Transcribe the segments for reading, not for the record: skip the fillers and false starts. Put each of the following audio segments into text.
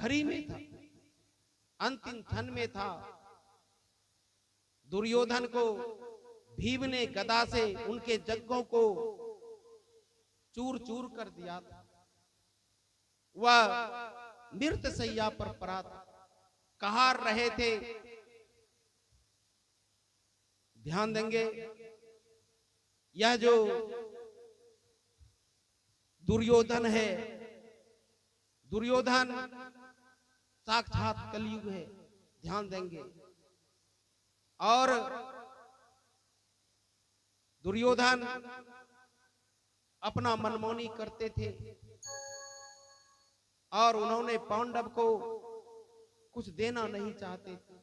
घड़ी में था, अंतिम क्षण में था। दुर्योधन को भीम ने गदा से उनके जग्गों को चूर चूर कर दिया था। वह मृत शैया पर पड़ा था, कहार रहे थे। ध्यान देंगे, यह जो दुर्योधन है, दुर्योधन साक्षात कलयुग है। ध्यान देंगे। और दुर्योधन अपना मनमानी करते थे और उन्होंने पांडव को कुछ देना नहीं चाहते थे।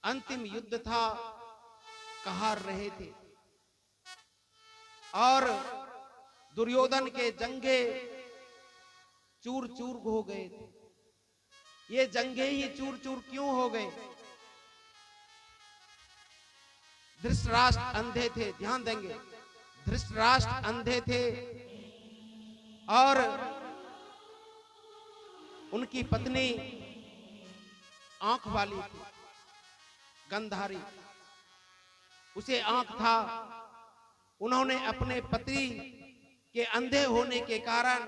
अंतिम युद्ध था, कहार रहे थे और दुर्योधन के जंगे चूर चूर हो गए थे। ये जंगे ही चूर चूर क्यों हो गए? धृतराष्ट्र अंधे थे। ध्यान देंगे, धृतराष्ट्र अंधे थे और उनकी पत्नी आंख वाली थी, गंधारी, उसे आंख था। उन्होंने अपने पति के अंधे होने के कारण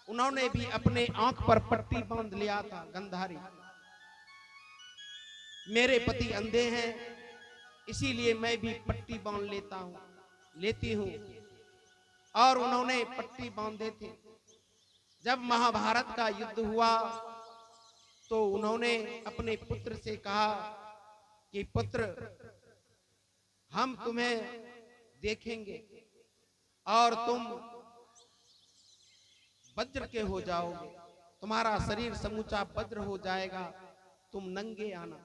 उन्होंने भी अपने आंख पर पट्टी बांध लिया था, गंधारी। मेरे पति अंधे हैं, इसीलिए मैं भी पट्टी बांध लेती हूं। और उन्होंने पट्टी बांधे थे। जब महाभारत का युद्ध हुआ तो उन्होंने अपने पुत्र से कहा कि पुत्र, हम तुम्हें देखेंगे और तुम वज्र के हो जाओगे, तुम्हारा शरीर समूचा वज्र हो जाएगा, तुम नंगे आना।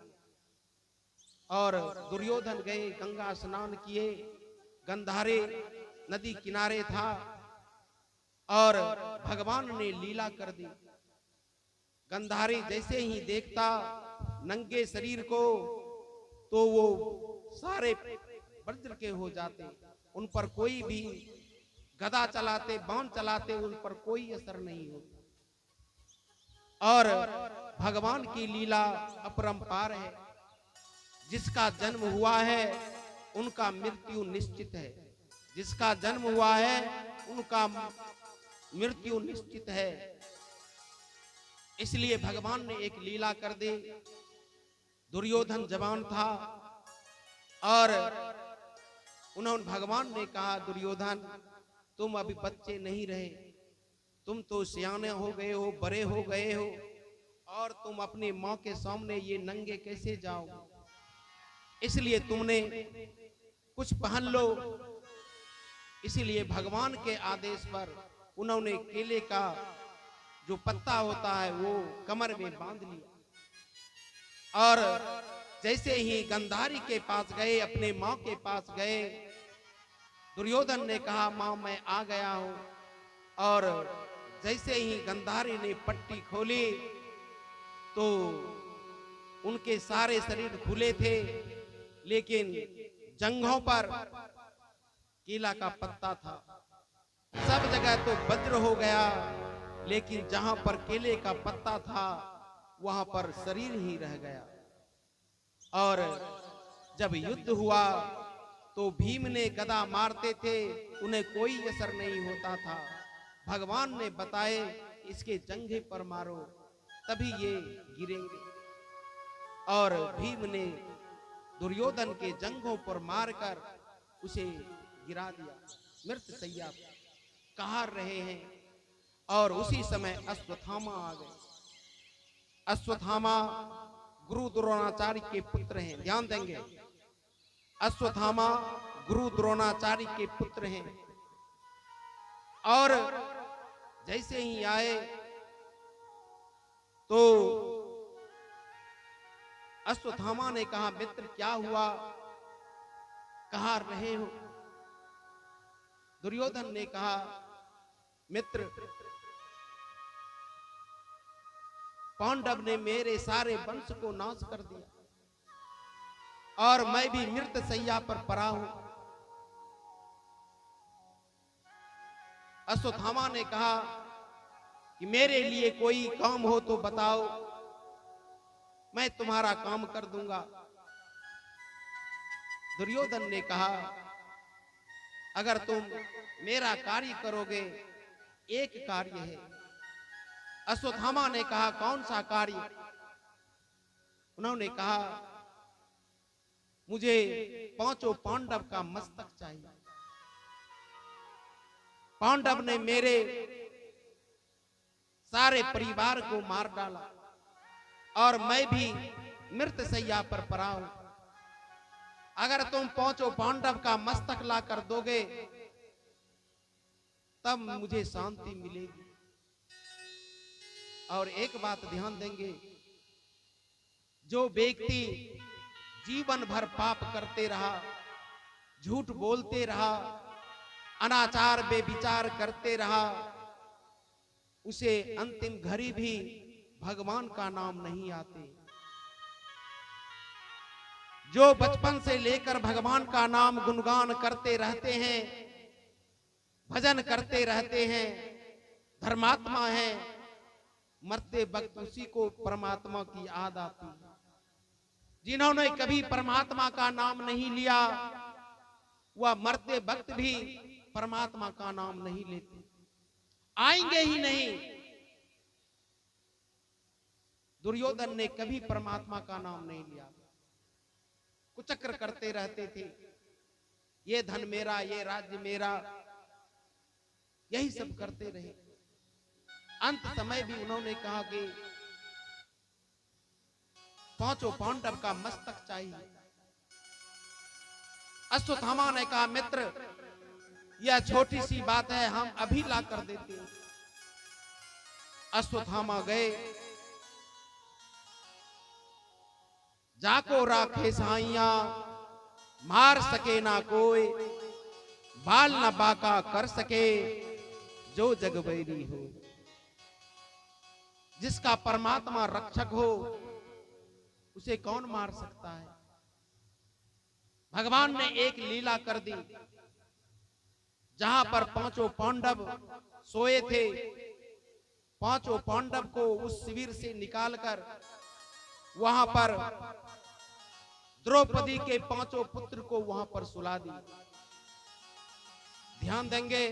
और दुर्योधन गए, गंगा स्नान किए, गंधारे नदी किनारे था और भगवान ने लीला कर दी। गंधारी जैसे ही देखता नंगे शरीर को तो वो सारे वज्र के हो जाते, उन पर कोई भी गदा चलाते, बाण चलाते, उन पर कोई असर नहीं होता। और भगवान की लीला अपरंपार है। जिसका जन्म हुआ है उनका मृत्यु निश्चित है, जिसका जन्म हुआ है उनका मृत्यु निश्चित है। इसलिए भगवान ने एक लीला कर दी। दुर्योधन जवान था और उन्होंने, भगवान ने कहा, दुर्योधन तुम अभी बच्चे नहीं रहे, तुम तो सियाने हो गए हो, बड़े हो गए हो, और तुम अपनी मां के सामने ये नंगे कैसे जाओगे? इसलिए तुमने कुछ पहन लो। इसलिए भगवान के आदेश पर उन्होंने केले का जो पत्ता होता है वो कमर में बांध लिया और जैसे ही गंधारी के पास गए, अपने मां के पास गए, दुर्योधन ने कहा, मां मैं आ गया हूं। और जैसे ही गंधारी ने पट्टी खोली तो उनके सारे शरीर खुले थे, लेकिन जंघों पर केला का पत्ता था। सब जगह तो वज्र हो गया, लेकिन जहां पर केले का पत्ता था वहां पर शरीर ही रह गया। और जब युद्ध हुआ तो भीम ने गदा मारते थे, उन्हें कोई असर नहीं होता था। भगवान ने बताए, इसके जंघे पर मारो तभी ये गिरेंगे। और भीम ने दुर्योधन के जंघों पर मारकर उसे गिरा दिया, मृत शैया कहार रहे हैं। और उसी समय अश्वत्थामा आ गए। अश्वत्थामा गुरु द्रोणाचार्य के पुत्र हैं। ध्यान देंगे, अश्वत्थामा गुरु द्रोणाचार्य के पुत्र हैं। और जैसे ही आए तो अश्वत्थामा ने कहा, मित्र क्या हुआ, कहां रहे हो? दुर्योधन ने कहा, मित्र पांडव ने मेरे सारे वंश को नाश कर दिया और मैं भी मृत शैया पर पड़ा हूं। अश्वत्थामा ने कहा कि मेरे लिए कोई काम हो तो बताओ, मैं तुम्हारा काम कर दूंगा। दुर्योधन ने कहा, अगर तुम मेरा कार्य करोगे, एक कार्य है। अश्वत्थामा ने कहा, कौन सा कार्य? उन्होंने कहा, मुझे पांचों पांडव का मस्तक चाहिए। पांडव ने मेरे सारे परिवार को मार डाला और मैं भी मृत शैया पर पड़ा हूं। अगर तुम पांचों पांडव का मस्तक ला कर दोगे, तब मुझे शांति मिलेगी। और एक बात ध्यान देंगे, जो व्यक्ति जीवन भर पाप करते रहा, झूठ बोलते रहा, अनाचार बेविचार करते रहा, उसे अंतिम घड़ी भी भगवान का नाम नहीं आते। जो बचपन से लेकर भगवान का नाम गुणगान करते रहते हैं, भजन करते रहते हैं, धर्मात्मा हैं, मरते वक्त उसी को परमात्मा की याद आती है। जिन्होंने कभी परमात्मा का नाम नहीं लिया, वह मरते वक्त भी परमात्मा का नाम नहीं लेते, आएंगे ही नहीं। दुर्योधन ने कभी परमात्मा का नाम नहीं लिया, कुचक्र करते रहते थे, ये धन मेरा, ये राज्य मेरा, यही सब करते रहे। अंत समय भी उन्होंने कहा कि पांचों पांडव का मस्तक चाहिए। अश्वत्थामा ने कहा, मित्र, यह छोटी सी बात है, हम अभी ला कर देते हैं। अश्वत्थामा गए, जाको राखे साइया, मार सके ना कोई, बाल न बाका कर सके, जो जगबैरी हो। जिसका परमात्मा रक्षक हो, उसे कौन मार सकता है? भगवान ने एक लीला कर दी, जहां पर पांचों पांडव सोए थे, पांचों पांडव को उस शिविर से निकालकर वहां पर द्रौपदी के पांचों पुत्र को वहां पर सुला दी। ध्यान देंगे,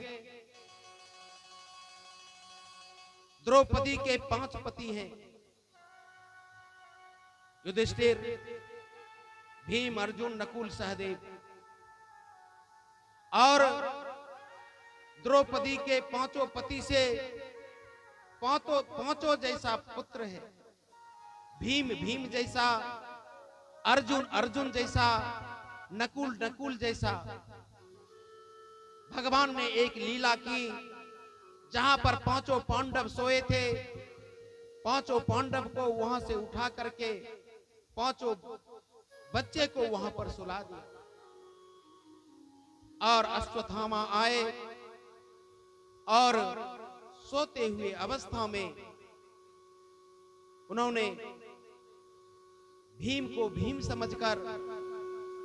द्रौपदी के 5 पति हैं, युधिष्ठिर, भीम, अर्जुन, नकुल, सहदेव। और द्रौपदी के पांचों पति से पांचों जैसा पुत्र है। भीम भीम जैसा, अर्जुन अर्जुन जैसा, नकुल नकुल जैसा। भगवान ने एक लीला की, जहां पर पांचों पांडव सोए थे, पांचों पांडव को वहां से उठा करके पांचों बच्चे को वहां पर सुला दिया। और अश्वत्थामा आए और सोते हुए अवस्था में उन्होंने भीम को भीम समझकर,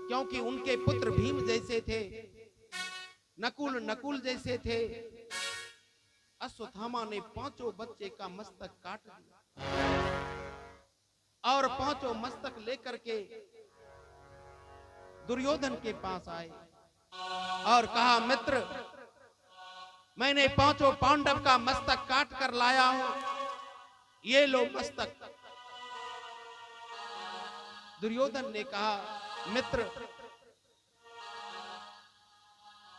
क्योंकि उनके पुत्र भीम जैसे थे, नकुल नकुल जैसे थे, अश्वत्थामा ने पांचों बच्चे का मस्तक काट दिया और पांचों मस्तक लेकर के दुर्योधन के पास आए और कहा, मित्र, मैंने पांचों पांडव का मस्तक काट कर लाया हूं, ये लो मस्तक। दुर्योधन ने कहा, मित्र,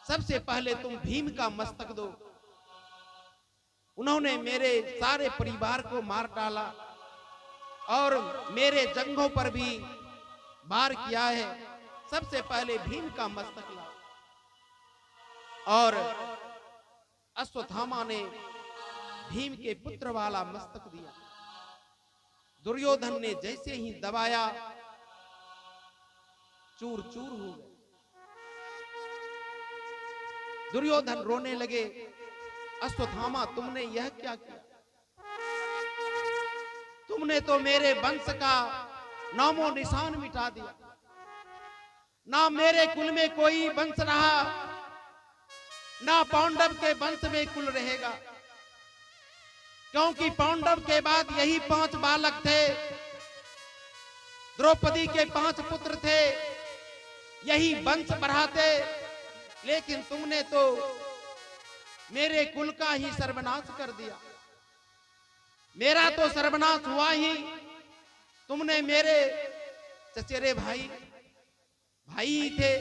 सबसे पहले तुम भीम का मस्तक दो। उन्होंने मेरे सारे परिवार को मार डाला और मेरे जंगों पर भी वार किया है। सबसे पहले भीम का मस्तक लाओ। और अश्वत्थामा ने भीम के पुत्र वाला मस्तक दिया। दुर्योधन ने जैसे ही दबाया, चूर चूर हो गए। दुर्योधन रोने लगे, अश्वत्थामा, तुमने यह क्या किया? तुमने तो मेरे वंश का नामो निशान मिटा दिया। ना मेरे कुल में कोई वंश रहा, ना पांडव के वंश में कुल रहेगा, क्योंकि पांडव के बाद यही 5 बालक थे, द्रौपदी के 5 पुत्र थे, यही वंश बढ़ाते, लेकिन तुमने तो मेरे कुल का ही सर्वनाश कर दिया। मेरा तो सर्वनाश हुआ ही, तुमने मेरे चचेरे भाई ही थे,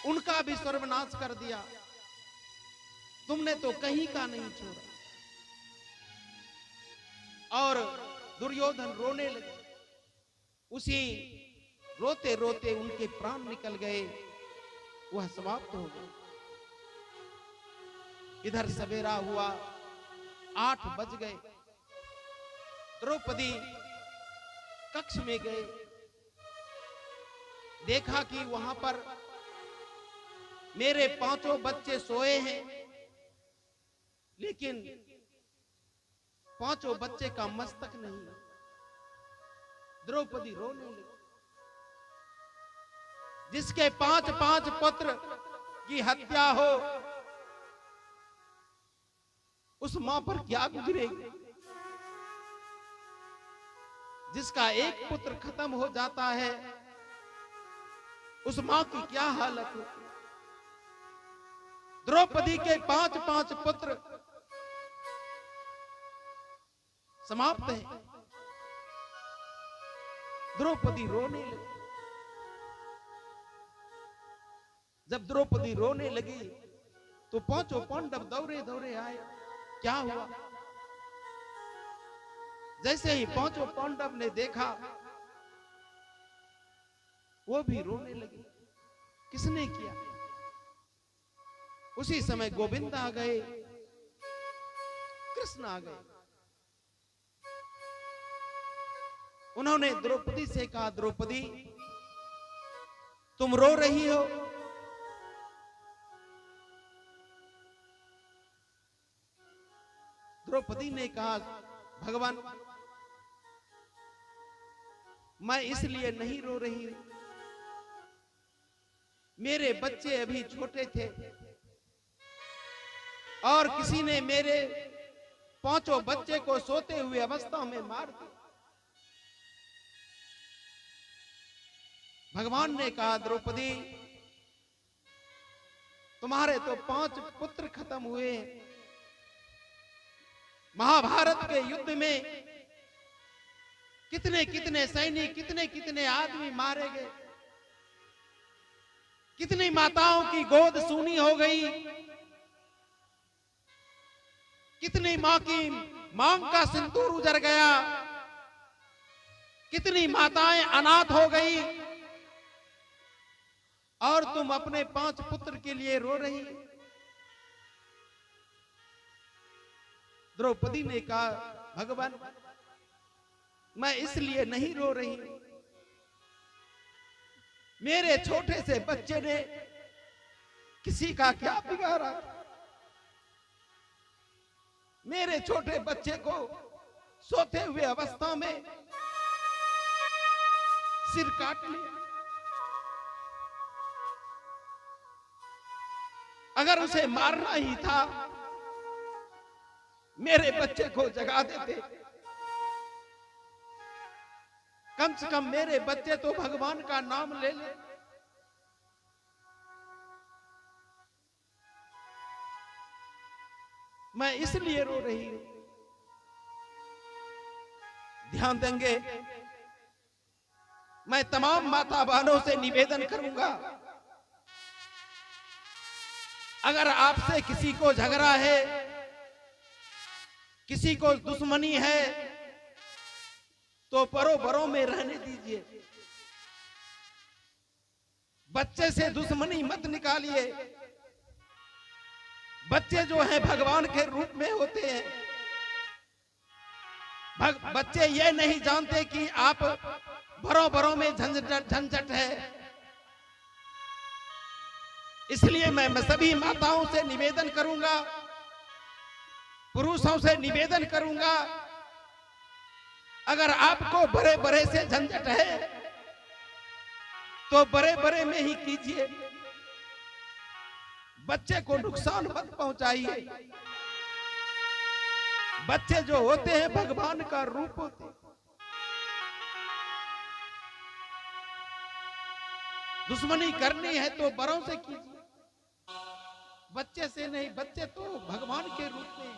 उनका भी सर्वनाश कर दिया। तुमने तो कहीं का नहीं छोड़ा। और दुर्योधन रोने लगे। उसी रोते रोते उनके प्राण निकल गए, वह समाप्त हो गए। इधर सवेरा हुआ, 8 बज गए। द्रौपदी कक्ष में गए, देखा कि वहां पर मेरे 5 बच्चे सोए हैं, लेकिन 5 बच्चे का मस्तक नहीं। द्रौपदी रोने लगी। जिसके 5 पुत्र की हत्या हो, उस मां पर क्या गुजरेगी? जिसका एक पुत्र खत्म हो जाता है, उस मां की क्या हालत हो? द्रौपदी के 5 पुत्र समाप्त है। द्रौपदी रोने लगी। जब द्रौपदी रोने लगी तो 5 पांडव दौड़े दौड़े आए। क्या हुआ? जैसे ही 5 पांडव ने देखा, वो भी रोने लगे। किसने किया? उसी समय गोविंद आ गए, कृष्ण आ गए। उन्होंने द्रौपदी से कहा, द्रौपदी तुम रो रही हो। द्रौपदी ने कहा, भगवान मैं इसलिए नहीं रो रही, मेरे बच्चे अभी छोटे थे और किसी ने मेरे 5 बच्चे को सोते हुए अवस्था में मार दिया। भगवान ने कहा, द्रौपदी तुम्हारे तो 5 पुत्र खत्म हुए हैं। महाभारत के युद्ध में कितने कितने सैनिक, कितने कितने आदमी मारे गए, कितनी माताओं की गोद सूनी हो गई, कितनी मां की मांग का सिंदूर उजड़ गया, कितनी माताएं अनाथ हो गई, और तुम अपने 5 पुत्र के लिए रो रही। द्रौपदी ने कहा, भगवान मैं इसलिए नहीं रो रही, मेरे छोटे से बच्चे ने किसी का क्या बिगाड़ा? मेरे छोटे बच्चे को सोते हुए अवस्था में सिर काट लिया। अगर उसे मारना ही था, मेरे बच्चे को जगा देते। कम से कम मेरे बच्चे तो भगवान का नाम ले ले। मैं इसलिए रो रही हूं। ध्यान देंगे, मैं तमाम माता बहनों से निवेदन करूंगा, अगर आपसे किसी को झगड़ा है, किसी को दुश्मनी है, तो परो बरों में रहने दीजिए। बच्चे से दुश्मनी मत निकालिए। बच्चे जो हैं भगवान के रूप में होते हैं। बच्चे ये नहीं जानते कि आप बरों बरों में झंझट है। इसलिए मैं सभी माताओं से निवेदन करूंगा, पुरुषों से निवेदन करूंगा, अगर आपको बड़े बड़े से झंझट है तो बड़े बड़े में ही कीजिए। बच्चे को नुकसान मत पहुंचाइए। बच्चे जो होते हैं भगवान का रूप होते हैं। दुश्मनी करनी है तो बड़ों से कीजिए, बच्चे से नहीं। बच्चे तो भगवान के रूप में।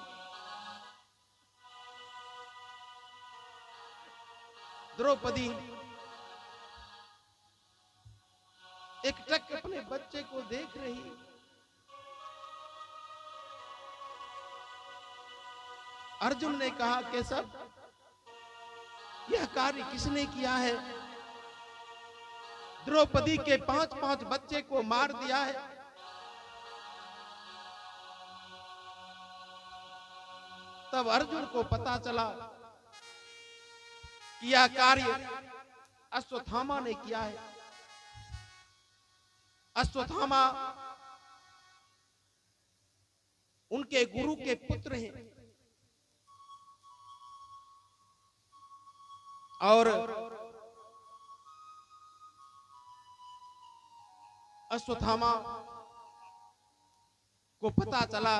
द्रौपदी एक टक अपने बच्चे को देख रही। अर्जुन ने कहा, केशव, यह कार्य किसने किया है? द्रौपदी के 5-5 बच्चे को मार दिया है। तब अर्जुन को पता चला कि यह कार्य अश्वत्थामा ने किया है। अश्वत्थामा उनके गुरु के पुत्र हैं और अश्वत्थामा को पता चला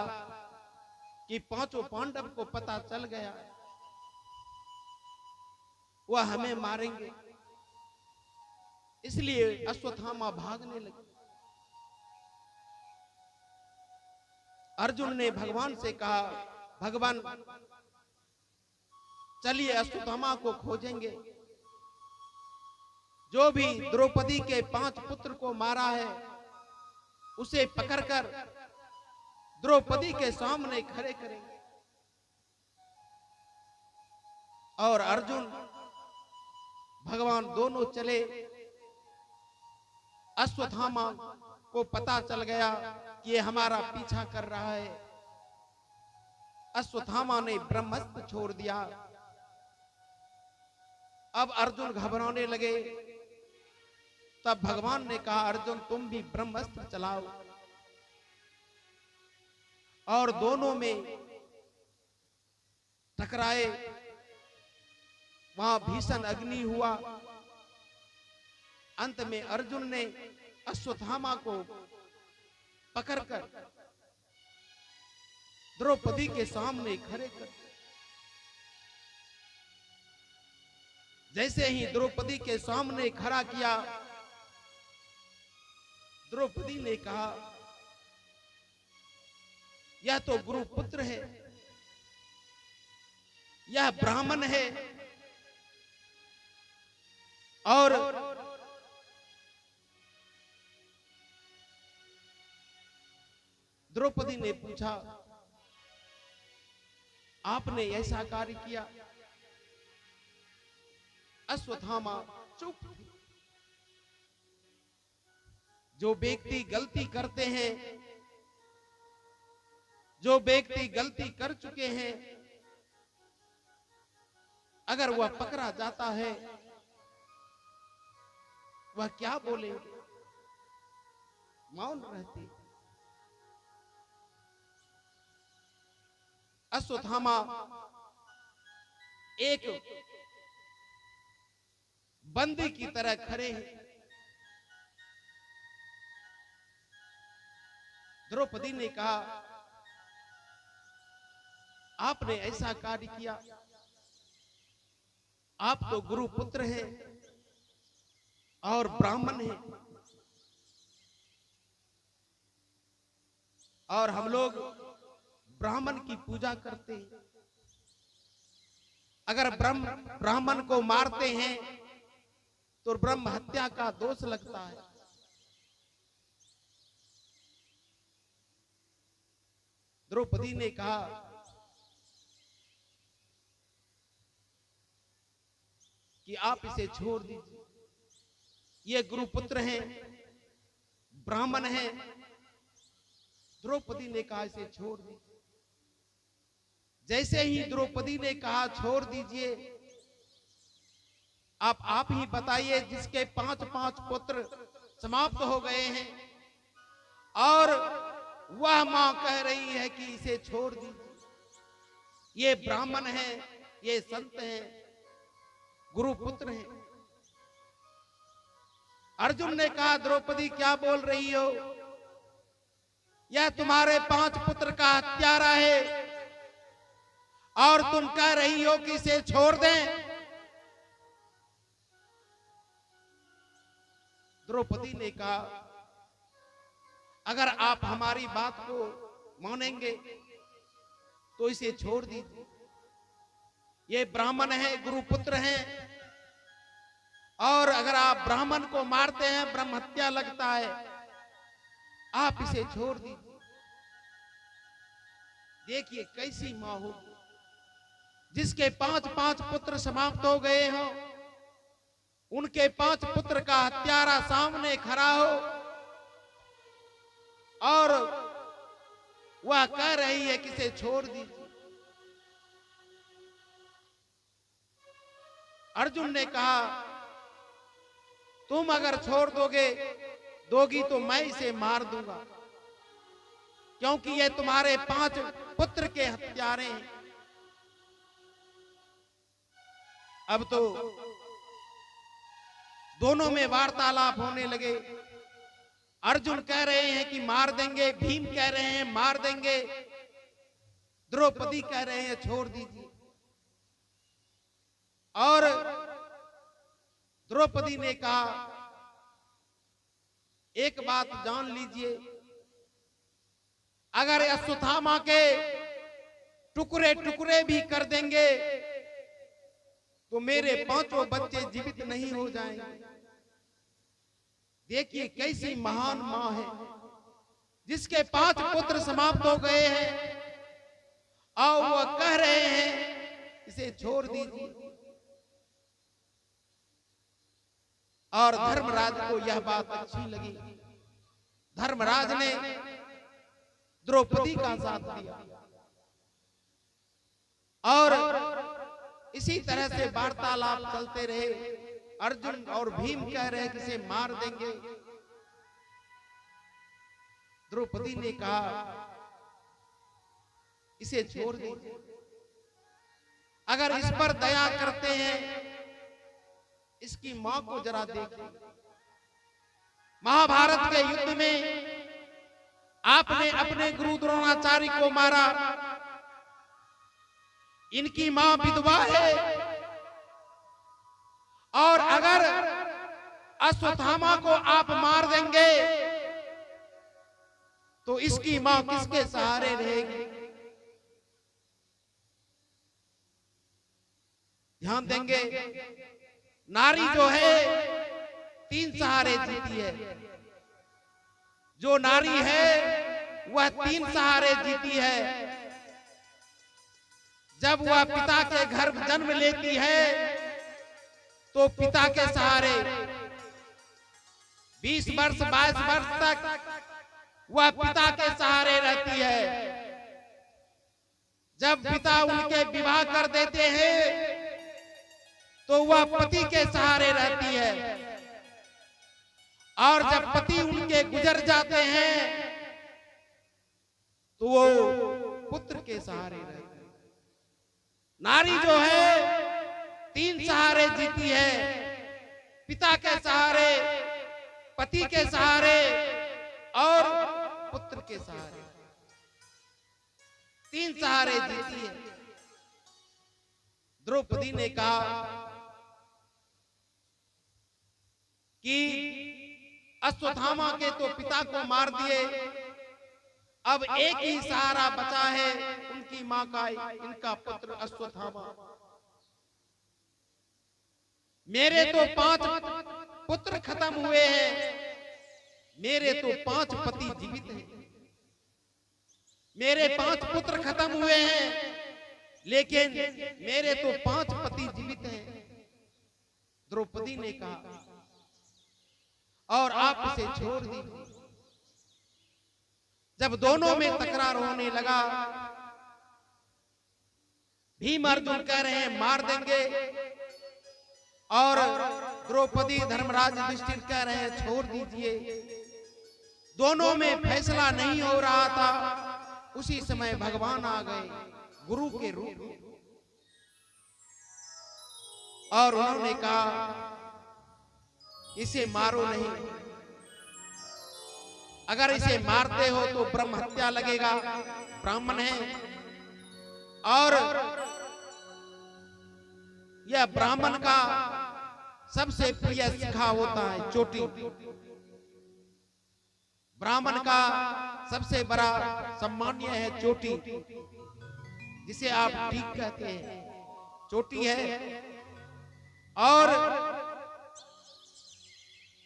कि 5 पांडव को पता चल गया, वह हमें मारेंगे। इसलिए अश्वत्थामा भागने लगे। अर्जुन ने भगवान से कहा, भगवान चलिए अश्वत्थामा को खोजेंगे। जो भी द्रौपदी के 5 पुत्र को मारा है उसे पकड़कर द्रौपदी के सामने खड़े करेंगे। और अर्जुन भगवान दोनों चले। अश्वत्थामा को पता चल गया कि ये हमारा पीछा कर रहा है। अश्वत्थामा ने ब्रह्मास्त्र छोड़ दिया। अब अर्जुन घबराने लगे। तब भगवान ने कहा, अर्जुन तुम भी ब्रह्मास्त्र चलाओ। और दोनों में टकराए। वहां भीषण अग्नि हुआ। अंत में अर्जुन ने अश्वत्थामा को पकड़कर द्रौपदी के सामने खड़े कर। जैसे ही द्रौपदी के सामने खड़ा किया, द्रौपदी ने कहा, यह तो गुरुपुत्र है, यह ब्राह्मण है। और द्रौपदी ने पूछा, आपने ऐसा कार्य किया? अश्वत्थामा चुप। जो व्यक्ति गलती करते हैं, जो व्यक्ति गलती कर चुके हैं, अगर वह पकड़ा जाता है वह क्या बोलेंगे? मौन रहते। अश्वत्थामा एक बंदी की तरह खड़े हैं। द्रौपदी ने कहा, आपने ऐसा कार्य किया? आप तो गुरुपुत्र हैं और ब्राह्मण हैं, और हम लोग ब्राह्मण की पूजा करते हैं। अगर ब्राह्मण को मारते हैं तो ब्रह्म हत्या का दोष लगता है। द्रौपदी ने कहा, कि आप इसे छोड़ दीजिए, ये गुरुपुत्र हैं, ब्राह्मण हैं। द्रौपदी ने कहा, इसे छोड़ दीजिए। जैसे ही द्रौपदी ने कहा छोड़ दीजिए, आप ही बताइए, जिसके 5-5 पुत्र समाप्त हो गए हैं और वह मां कह रही है कि इसे छोड़ दीजिए। ये ब्राह्मण है, ये संत हैं, गुरुपुत्र हैं। अर्जुन ने कहा, द्रौपदी क्या बोल रही हो? यह तुम्हारे 5 पुत्र का हत्यारा है और तुम कह रही हो कि इसे छोड़ दें। द्रौपदी ने कहा, अगर आप हमारी बात को मानेंगे तो इसे छोड़ दीजिए। ये ब्राह्मण है, गुरुपुत्र हैं, और अगर आप ब्राह्मण को मारते हैं ब्रह्म हत्या लगता है, आप इसे छोड़ दीजिए। देखिए कैसी मां हो जिसके 5 पुत्र समाप्त हो गए हो, उनके 5 पुत्र का हत्यारा सामने खड़ा हो और वह कह रही है कि इसे छोड़ दीजिए। अर्जुन ने कहा, तुम अगर छोड़ दोगी तो मैं इसे मार दूंगा, क्योंकि ये तुम्हारे 5 पुत्र के हत्यारे हैं। अब तो दोनों में वार्तालाप होने लगे। अर्जुन कह रहे हैं कि मार देंगे, भीम कह रहे हैं मार देंगे, द्रौपदी कह रहे हैं छोड़ दीजिए। और द्रौपदी ने कहा, एक बात जान लीजिए, अगर अश्वत्थामा के टुकड़े टुकड़े भी कर देंगे तो मेरे 5 बच्चे जीवित नहीं हो जाएंगे। देखिए कैसी महान मां है जिसके 5 पुत्र समाप्त हो गए हैं और वह कह रहे हैं इसे छोड़ दीजिए। और धर्मराज को यह बात अच्छी लगी। धर्मराज ने द्रौपदी का साथ दिया और इसी तरह से वार्तालाप चलते रहे। अर्जुन और भीम कह रहे कि इसे मार देंगे। द्रौपदी ने कहा, इसे छोड़ दीजिए। अगर इस पर दया करते हैं, इसकी मां को जरा देखिए। महाभारत के युद्ध में आपने अपने गुरु द्रोणाचार्य को मारा, इनकी मां विधवा है, और अगर अश्वत्थामा को आप मार देंगे तो इसकी मां किसके सहारे रहेगी? ध्यान देंगे, नारी जो है 3 सहारे जीती है। जो नारी है वह 3 सहारे जीती है। जब वह पिता के घर जन्म लेती है तो पिता के सहारे 20 वर्ष 22 वर्ष तक वह पिता के सहारे रहती है। जब पिता उनके विवाह कर देते हैं तो वह पति के सहारे रहती है, और जब पति उनके गुजर जाते हैं तो वो पुत्र के सहारे रहती है। नारी जो है 3 सहारे जीती है, पिता के सहारे, पति के सहारे और पुत्र के सहारे। 3 सहारे जीती है। द्रौपदी ने कहा कि अश्वत्थामा के तो पिता को मार दिए, अब एक ही सहारा बचा है उनकी मां का, इनका पुत्र अश्वत्थामा। मेरे तो 5 पुत्र खत्म हुए हैं, मेरे तो 5 पति जीवित हैं। मेरे 5 पुत्र खत्म हुए हैं लेकिन मेरे तो 5 पति जीवित हैं। द्रौपदी ने कहा, और आप इसे छोड़ दीजिए। जब दोनों में तकरार होने लगा, भीम अर्जुन कह रहे हैं मार देंगे, और द्रौपदी धर्मराज युधिष्ठिर कह रहे हैं छोड़ दीजिए। दोनों में फैसला नहीं हो रहा था। उसी समय भगवान आ गए गुरु के रूप में, और उन्होंने कहा इसे मारो नहीं, अगर इसे मारते हो तो ब्रह्म हत्या लगेगा, ब्राह्मण है, और यह ब्राह्मण का सबसे प्रिय शिखा होता है, चोटी। ब्राह्मण का सबसे बड़ा सम्मान्य है चोटी, जिसे आप ठीक कहते हैं, चोटी है। और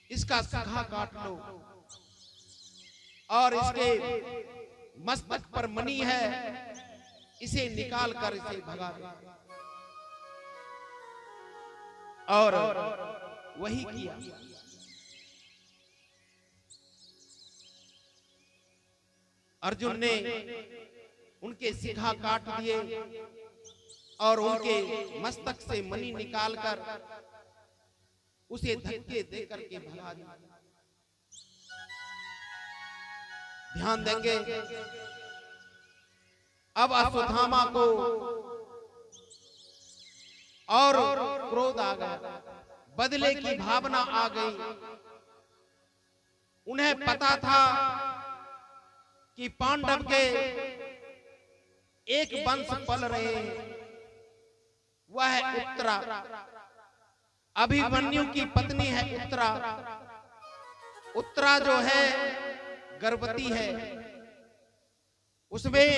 इसका शिखा काट लो और इसके मस्तक पर मणि है, इसे निकाल कर इसे भगा दो। और वही किया। अर्जुन ने उनके शिखा काट दिए और उनके मस्तक से मणि निकालकर उसे धक्के देकर के भगा दिया। ध्यान देंगे, अब अश्वत्थामा को और क्रोध आ गया, बदले की भावना आ गई। उन्हें पता था कि पांडव के एक वंश पल रहे हैं, वह है उत्तरा। अभिमन्यु की पत्नी है उत्तरा। उत्तरा जो है गर्भवती है, उसमें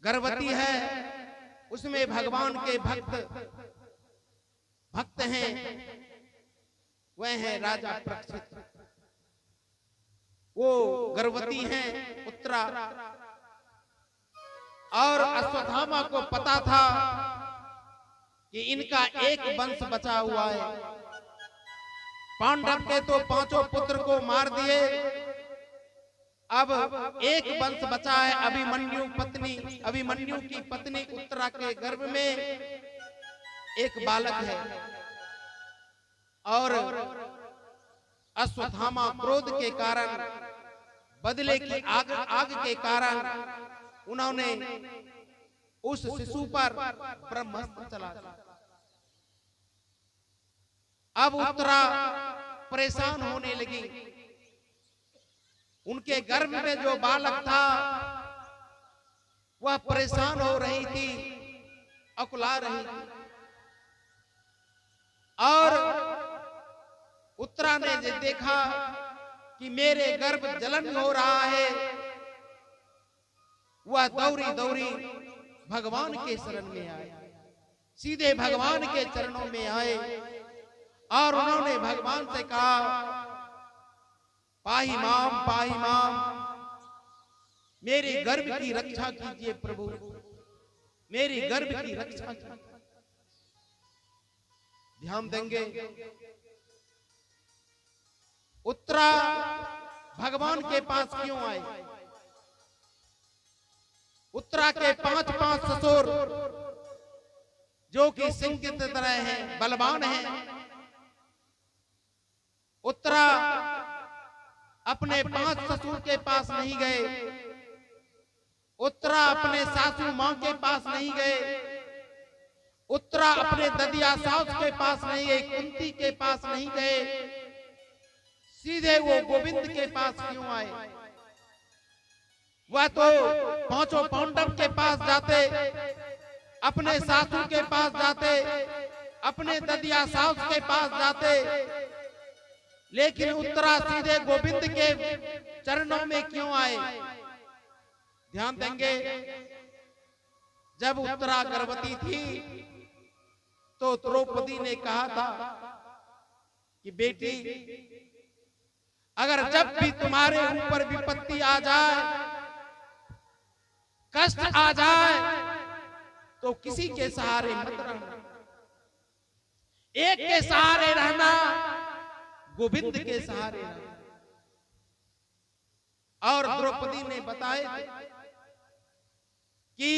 गर्भवती है, उसमें भगवान के भक्त हैं, वह है राजा परीक्षित। वो गर्भवती हैं उत्तरा। और अश्वत्थामा को पता था कि इनका एक वंश बचा हुआ है। पांडव के तो 5 पुत्र को मार दिए, अब एक वंश बचा है। अभिमन्यु की पत्नी उत्तरा के गर्भ में एक बालक है। और अश्वत्थामा क्रोध के कारण, बदले की आग के कारण उन्होंने उस शिशु पर ब्रह्मास्त्र चला दिया। अब उत्तरा परेशान होने लगी। उनके गर्भ में जो बालक था वह परेशान हो रही थी, अकुला रही थी। और उत्तरा ने जब देखा कि मेरे गर्भ जलन हो रहा है, वह दौड़ी दौड़ी भगवान के शरण में आए, सीधे भगवान के चरणों में आए और उन्होंने भगवान से कहा, पाहि माम, मेरे गर्भ की रक्षा कीजिए प्रभु, मेरी गर्भ की रक्षा कीजिए। ध्यान देंगे, उत्तरा भगवान के पास क्यों आए? उत्तरा के 5 ससुर जो कि सिंह की तरह हैं, बलवान हैं। उत्तरा अपने 5 ससुर के पास नहीं गए, उत्तरा अपने सासू मां के पास नहीं गए, उत्तरा अपने ददिया सास के पास नहीं गए, कुंती के पास नहीं गए, सीधे वो गोविंद के पास क्यों आए? वह तो 5 पांडव के पास जाते, अपने सासू के पास जाते, अपने ददिया सास के पास जाते, लेकिन उत्तरा सीधे गोविंद के चरणों में क्यों आए? ध्यान देंगे, जब उत्तरा गर्भवती थी तो द्रौपदी ने कहा था कि बेटी, अगर जब भी तुम्हारे ऊपर विपत्ति आ जाए, कष्ट आ जाए, तो किसी के सहारे मत रहना, एक के सहारे रहना, गोविंद के सहारे रहना। और द्रौपदी ने बताया कि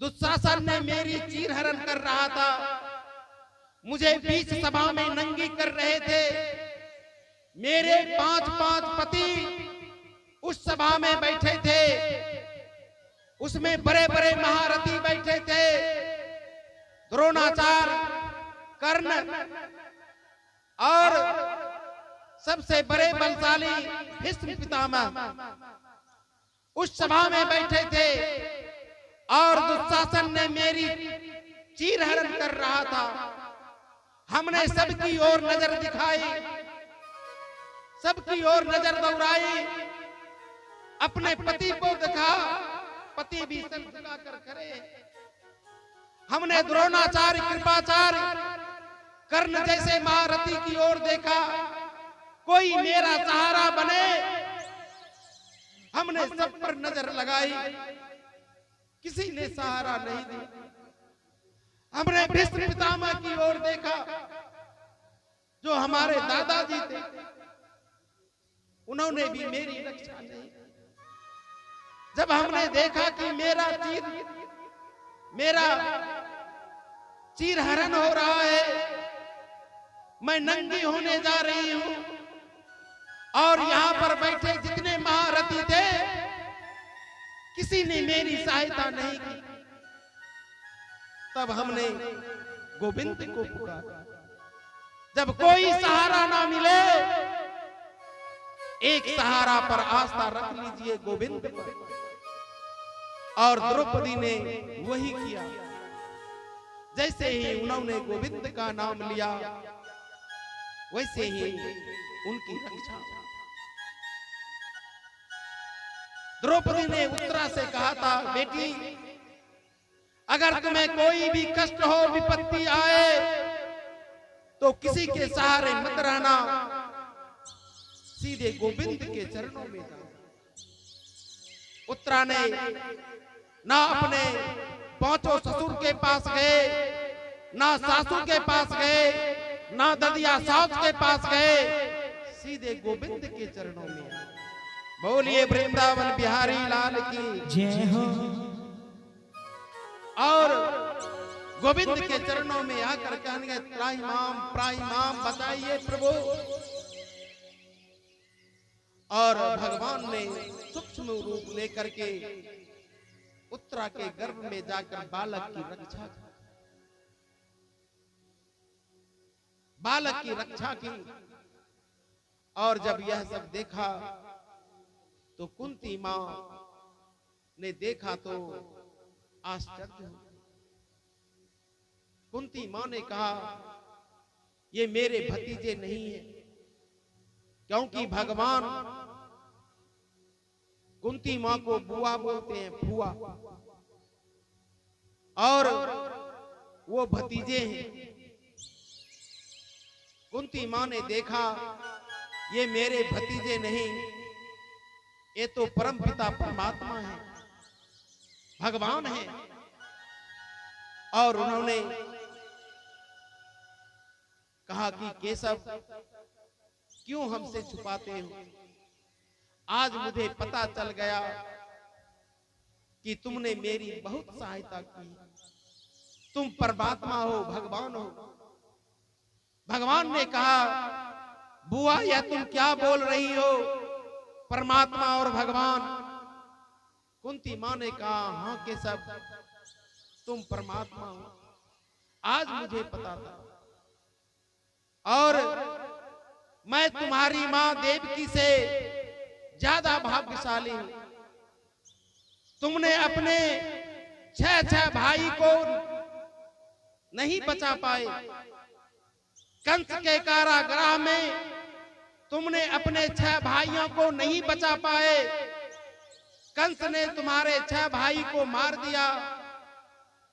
दुशासन ने मेरी चीरहरण कर रहा था, मुझे बीच सभा में नंगी कर रहे थे, मेरे 5 पति उस सभा में बैठे थे, उसमें बड़े बड़े महारथी बैठे थे, द्रोणाचार्य, कर्ण और सबसे बड़े बलशाली भीष्म पितामह उस सभा में बैठे थे। और दुशासन ने मेरी चीरहरण कर रहा था। हमने सबकी ओर नजर दिखाई, सबकी ओर नजर दौड़ाई, अपने पति को देखा, पति भी सर झुकाकर खड़े। हमने द्रोणाचार्य, कृपाचार्य, कर्ण जैसे महारथी की ओर देखा, कोई मेरा सहारा बने। हमने सब पर नजर लगाई, किसी ने सहारा नहीं दिया। हमने भीष्म पितामह की ओर देखा, जो हमारे दादाजी थे, उन्होंने भी मेरी रक्षा नहीं की। जब हमने देखा कि मेरा चीरहरण हो रहा है, मैं नंगी होने जा रही हूं, और यहां पर बैठे जितने महारथी थे, किसी ने मेरी सहायता नहीं की। तब हमने गोविंद को पुकारा। जब कोई सहारा ना मिले, एक सहारा पर आस्था रख लीजिए, गोविंद पर। और द्रौपदी ने वही किया। जैसे ही उन्होंने गोविंद का नाम लिया, वैसे ही उनकी रक्षा। द्रौपदी ने उत्तरा से कहा था, बेटी, अगर तुम्हें कोई भी कष्ट हो, विपत्ति आए, तो किसी के सहारे मत रहना, सीधे गोविंद के चरणों में जाओ। उत्तरा ने ना अपने पांचों ससुर के पास गए, ना सासू के पास गए, ना ददिया सास के पास गए, सीधे गोविंद के चरणों में आए। बोलिए वृंदावन बिहारी लाल की जय हो। और गोविंद के चरणों में आकर कहेंगे, त्राहिमाम बताइए प्रभु। और भगवान ने सूक्ष्म रूप लेकर के उत्तरा के गर्भ में जाकर बालक की रक्षा की, बालक की रक्षा की। और जब यह सब देखा, तो कुंती मां ने देखा तो आश्चर्य। कुंती मां ने कहा, ये मेरे भतीजे नहीं है, क्योंकि भगवान कुंती मां को बुआ बोलते हैं, फुआ, और वो भतीजे हैं। कुंती मां ने देखा, ये मेरे भतीजे नहीं, ये तो परमपिता परमात्मा है, भगवान है। और उन्होंने कहा कि केशव, क्यों हमसे छुपाते हो? आज मुझे पता चल गया कि तुमने मेरी बहुत सहायता की। तुम परमात्मा हो, भगवान हो। भगवान ने कहा, बुआ, यह तुम क्या बोल रही हो, परमात्मा और भगवान? कुंती मां ने कहा, हाँ केशव, तुम परमात्मा हो, आज मुझे पता था। और मैं तुम्हारी मां देवकी से ज्यादा भाग्यशाली हूं। तुमने अपने 6 भाई को नहीं बचा पाए। कंस के कारागृह में तुमने अपने 6 भाइयों को नहीं बचा पाए। कंस ने तुम्हारे 6 भाई को मार दिया,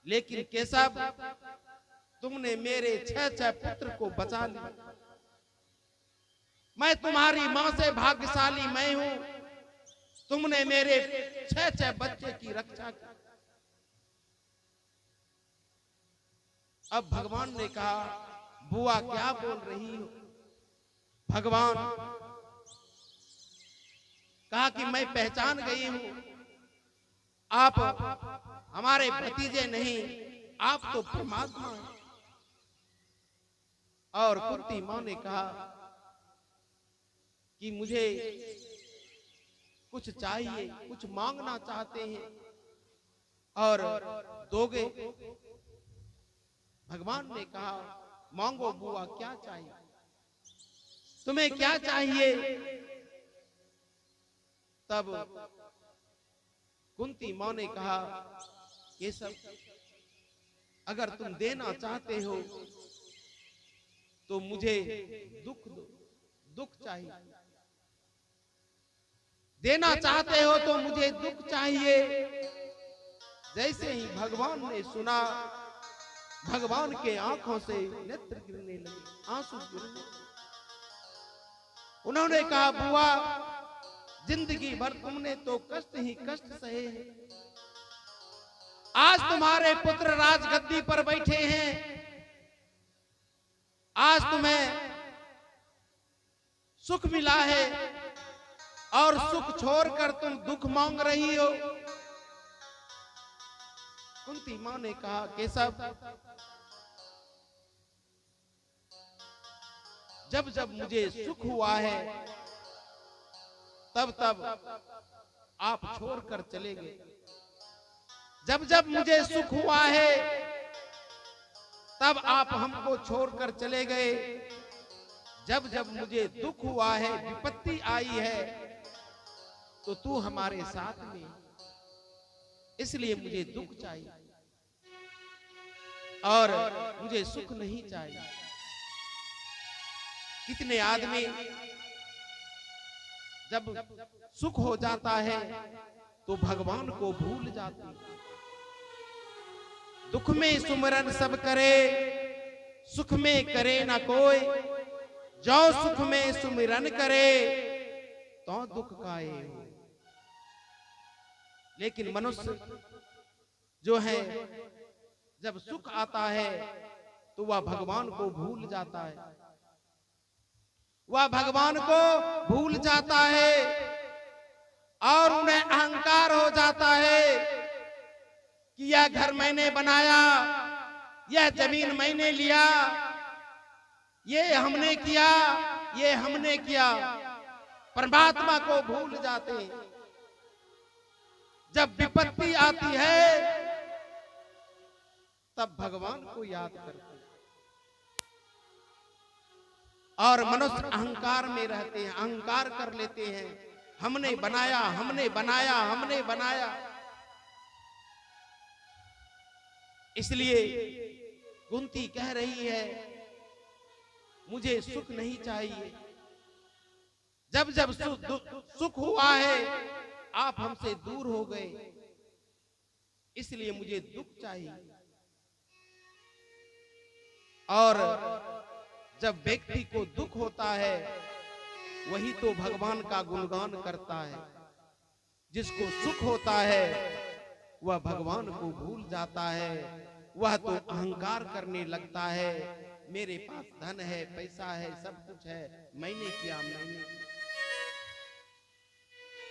लेकिन केशव, तुमने मेरे 6 पुत्र को बचा लिया। मैं तुम्हारी मां से भाग्यशाली मैं हूं, तुमने मेरे 6 बच्चे की रक्षा की। अब भगवान ने कहा, बुआ क्या बोल रही हो? भगवान कहा कि मैं पहचान गई हूं, आप हमारे भतीजे नहीं, आप तो परमात्मा हैं। और कुंती मां ने कहा कि मुझे कुछ चाहिए, कुछ मांगना चाहते हैं, और दोगे? भगवान ने कहा, मांगो बुआ, क्या चाहिए? तुम्हें क्या चाहिए? तब कुंती मां ने कहा, केशव, अगर तुम देना चाहते हो तो मुझे दुख दो, दुख चाहिए। देना चाहते हो तो मुझे दुख चाहिए। जैसे ही भगवान ने सुना, भगवान के आंखों से नेत्र गिरने लगे, आंसू गिरने लगे। उन्होंने कहा, बुआ, जिंदगी भर तुमने तो कष्ट ही कष्ट सहे हैं। आज तुम्हारे पुत्र राजगद्दी पर बैठे हैं, आज तुम्हें सुख मिला है और सुख छोड़कर तुम दुख मांग रही हो। कुंती मां ने कहा, केशव, जब जब मुझे सुख हुआ है तब तब आप छोड़कर चले गए। जब जब मुझे सुख हुआ है तब आप हमको छोड़कर चले गए। जब जब मुझे दुख हुआ है, विपत्ति आई है, तो तू हमारे साथ में, इसलिए मुझे दुख चाहिए और मुझे सुख नहीं चाहिए। कितने आदमी जब सुख हो जाता है तो भगवान को भूल जाते हैं। दुख में सुमरन सब करे, सुख में करे ना कोई। जो सुख में सुमिरन करे तो दुख काए हो। लेकिन मनुष्य जो है, जब सुख आता है तो वह भगवान को भूल जाता है, वह भगवान को भूल जाता है और उन्हें अहंकार हो जाता है कि यह घर मैंने बनाया, यह जमीन मैंने लिया, ये हमने किया, ये हमने किया। परमात्मा को भूल जाते हैं। जब विपत्ति आती है तब भगवान को याद करते हैं और मनुष्य अहंकार में रहते हैं, अहंकार कर लेते हैं। हमने बनाया, हमने बनाया, हमने बनाया। इसलिए कुंती कह रही है, मुझे सुख नहीं चाहिए। जब जब सुख हुआ है आप हमसे दूर हो गए, इसलिए मुझे दुख चाहिए। और जब व्यक्ति को दुख होता है वही तो भगवान का गुणगान करता है। जिसको सुख होता है वह भगवान को भूल जाता है, वह तो अहंकार करने लगता है। मेरे पास धन है, पैसा है, सब कुछ है, मैंने किया, मैंने किया।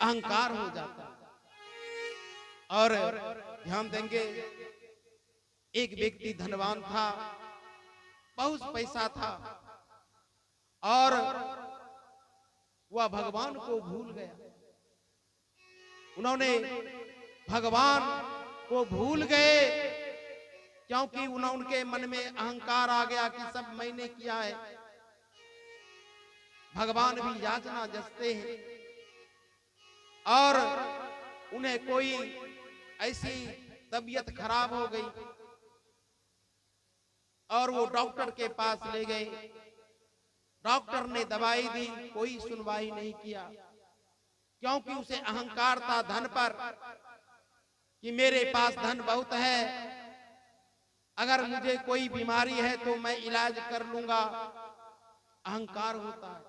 अहंकार हो जाता है। और ध्यान देंगे, एक व्यक्ति धनवान था, बहुत पैसा था और वह भगवान को भूल गया। उन्होंने भगवान को भूल गए क्योंकि उनके मन में अहंकार आ गया कि सब मैंने किया है। भगवान भी याचना जसते हैं और उन्हें कोई ऐसी तबीयत खराब हो गई और वो डॉक्टर के पास ले गए। डॉक्टर ने दवाई दी, कोई सुनवाई नहीं किया क्योंकि उसे अहंकार था धन पर कि मेरे पास धन बहुत है, अगर मुझे कोई बीमारी है तो मैं इलाज कर लूंगा। अहंकार होता है।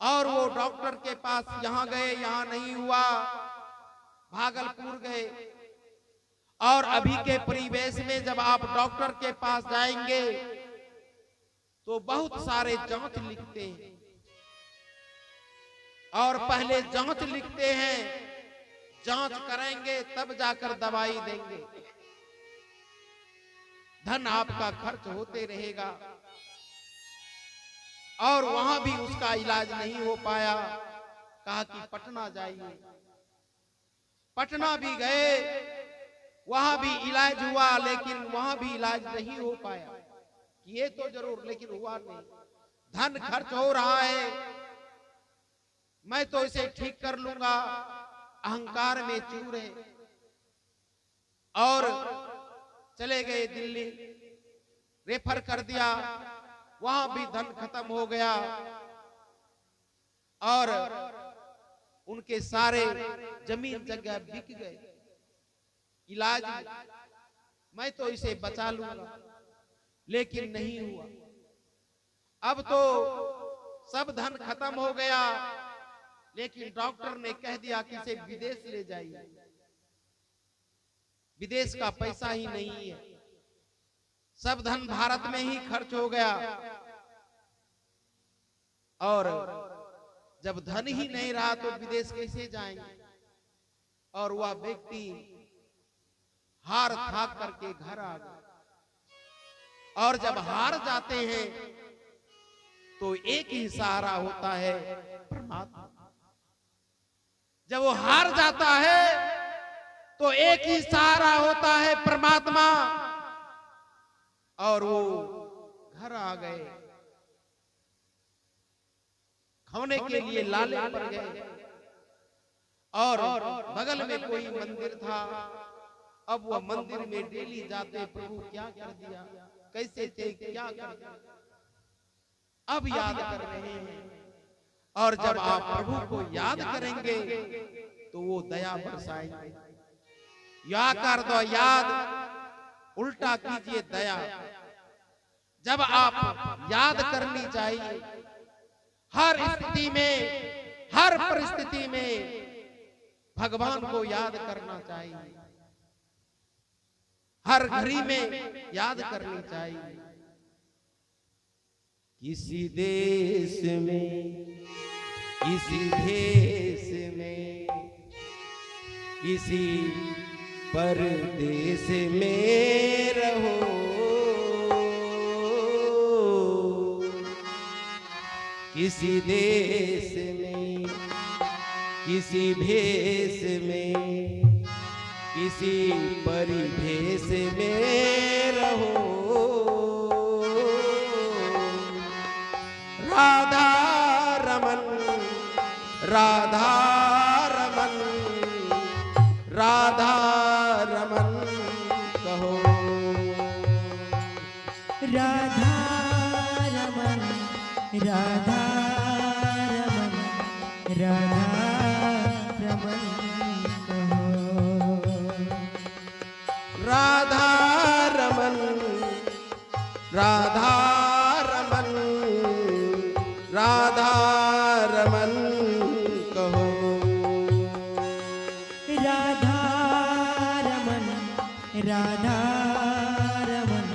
और वो डॉक्टर के पास यहां गए, यहां नहीं हुआ, भागलपुर गए। और अभी के परिवेश में जब आप डॉक्टर के पास जाएंगे तो बहुत सारे जांच लिखते हैं और पहले जांच लिखते हैं, जांच करेंगे तब जाकर दवाई देंगे। धन आपका खर्च होते रहेगा और वहां भी उसका इलाज नहीं हो पाया। कहा कि पटना जाइए। पटना भी गए, वहां भी इलाज हुआ लेकिन वहां भी इलाज नहीं हो पाया। ये तो जरूर, लेकिन हुआ नहीं। धन खर्च हो रहा है, मैं तो इसे ठीक कर लूंगा। अहंकार में चूर है। और चले गए दिल्ली, रेफर कर दिया, वहां भी धन खत्म हो गया और उनके सारे जमीन जगह बिक गए। इलाज मैं तो इसे बचा लूंगा, लेकिन नहीं हुआ। अब तो सब धन खत्म हो गया, लेकिन डॉक्टर ने कह दिया कि इसे विदेश ले जाइए। विदेश का पैसा ही नहीं है, सब धन भारत में ही खर्च हो गया। और जब धन ही नहीं रहा तो विदेश कैसे जाएंगे। और वह व्यक्ति हार थाक करके घर आ गया। और जब हार जाते हैं तो एक ही सहारा होता है, परमात्मा। जब वो हार जाता है तो एक ही सहारा होता है, परमात्मा। और वो घर आ गए, खाने के लिए लाले पड़ गए। और बगल में कोई मंदिर था, अब वह मंदिर में डेली जाते, प्रभु क्या कर दिया, कैसे थे, क्या कर दिया, अब याद कर रहे हैं। और जब आप प्रभु को याद करेंगे तो वो दया बरसाएंगे। या कर दो याद, उल्टा कीजिए दया। जब आप याद करनी चाहिए, हर स्थिति में, हर परिस्थिति में भगवान को याद करना चाहिए, हर घड़ी में याद करनी चाहिए। किसी देश में, किसी भेष में, किसी परदेश में रहो, किसी देश में, किसी भेष में, किसी परिभेष में रहो। राधा रमन, राधा रमन, राधा रमन कहो। राधा रमन, राधा रमन, राधा रमन कहो। राधा रमन, राधा रमन, राधा रमन कहो। राधा रमन, राधा रमन,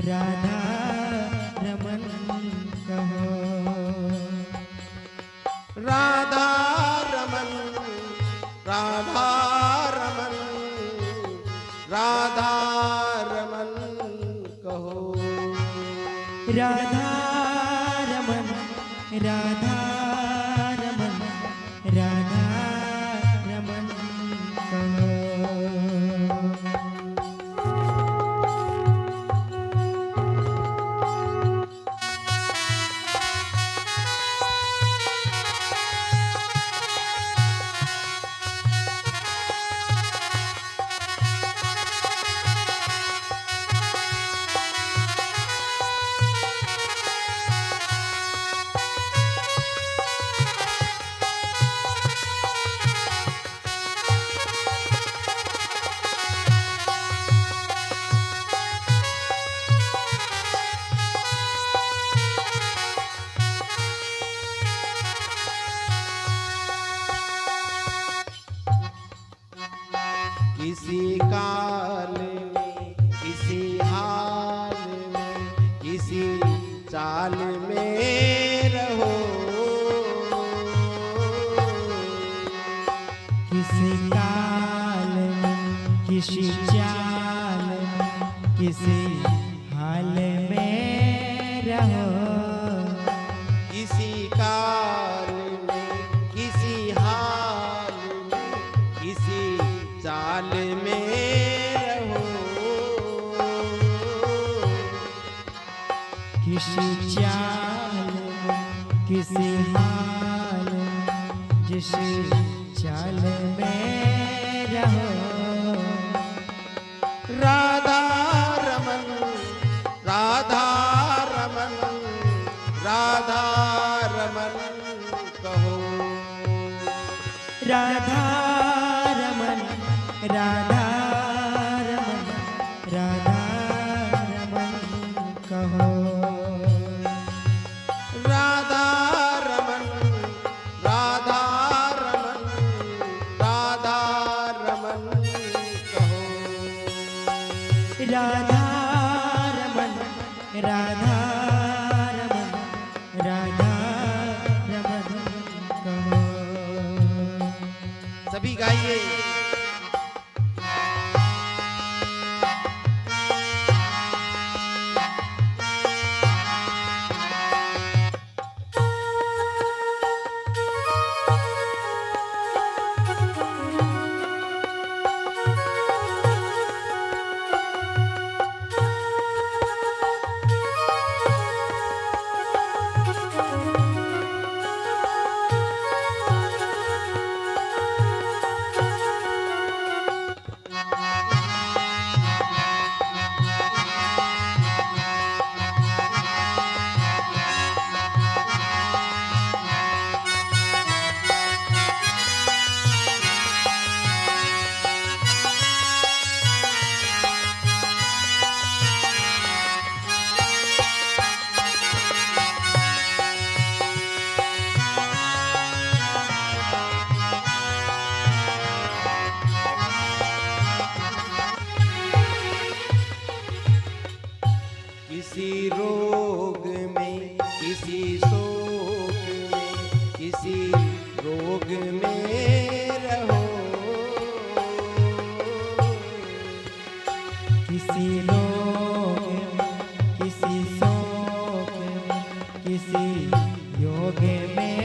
राधा रमन कहो। राधा रमन, राधा रमन, राधा रमन कहो। राधा रमन, राधा रमन, राधा रमन कहो। किसी काल में, किसी हाल में, किसी चाल में रहो। किसी काल में, किसी चाल में, किसी हाल में रहो। किसी काल में, किसी हाल में, किसी चाल में रहो। किसी चाल में, किसी हाल में, जिस चाल में रहो। राधा रमन, राधा रमन, राधा रमन कहो। राधा रमन, राधा रमन, राधा रमन कहो। राधा रमन, राधा रमन, राधा रमन कहो। राधा रमन, राधा रमन, राधा रमन कहो। सभी गाइए। किसी रोग में, किसी शोक में, किसी रोग में रहो। किसी रोग में, किसी शोक में, किसी योग में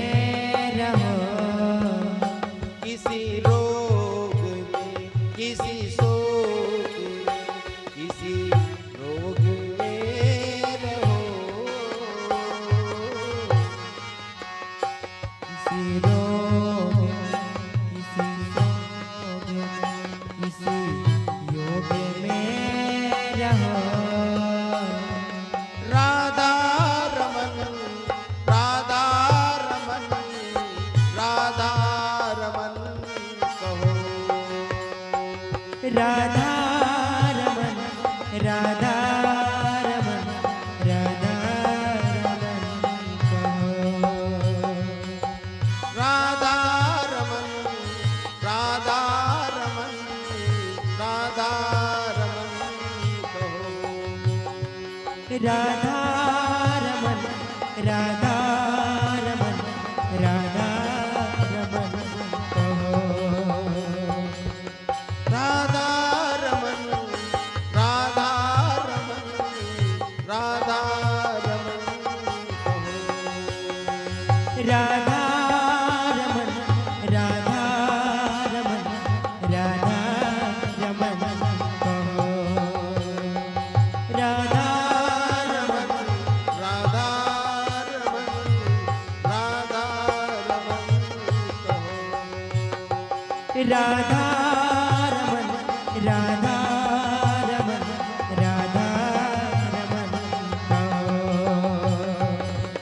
रहो। किसी रोग में, किसी शोक में, किसी रोग में रहो। किसी रोग में, किसी शोक में, किसी योग में रहो। राधा रमन, राधा रमन, राधा रमन कहो। राधा रमन, राधा रमन, राधा रमन कहो। राधा रमन, राधा रमन, राधा रमन कहो। राधा रमन, राधा रमन, राधा रमन कहो। राधा रमन, राधा रमन, राधा रमन कहो। राधा रमन, राधा रमन, राधा रमन कहो। राधा रमन, राधा रमन, राधा रमन कहो। राधा रमन, राधा रमन, राधा रमन कहो।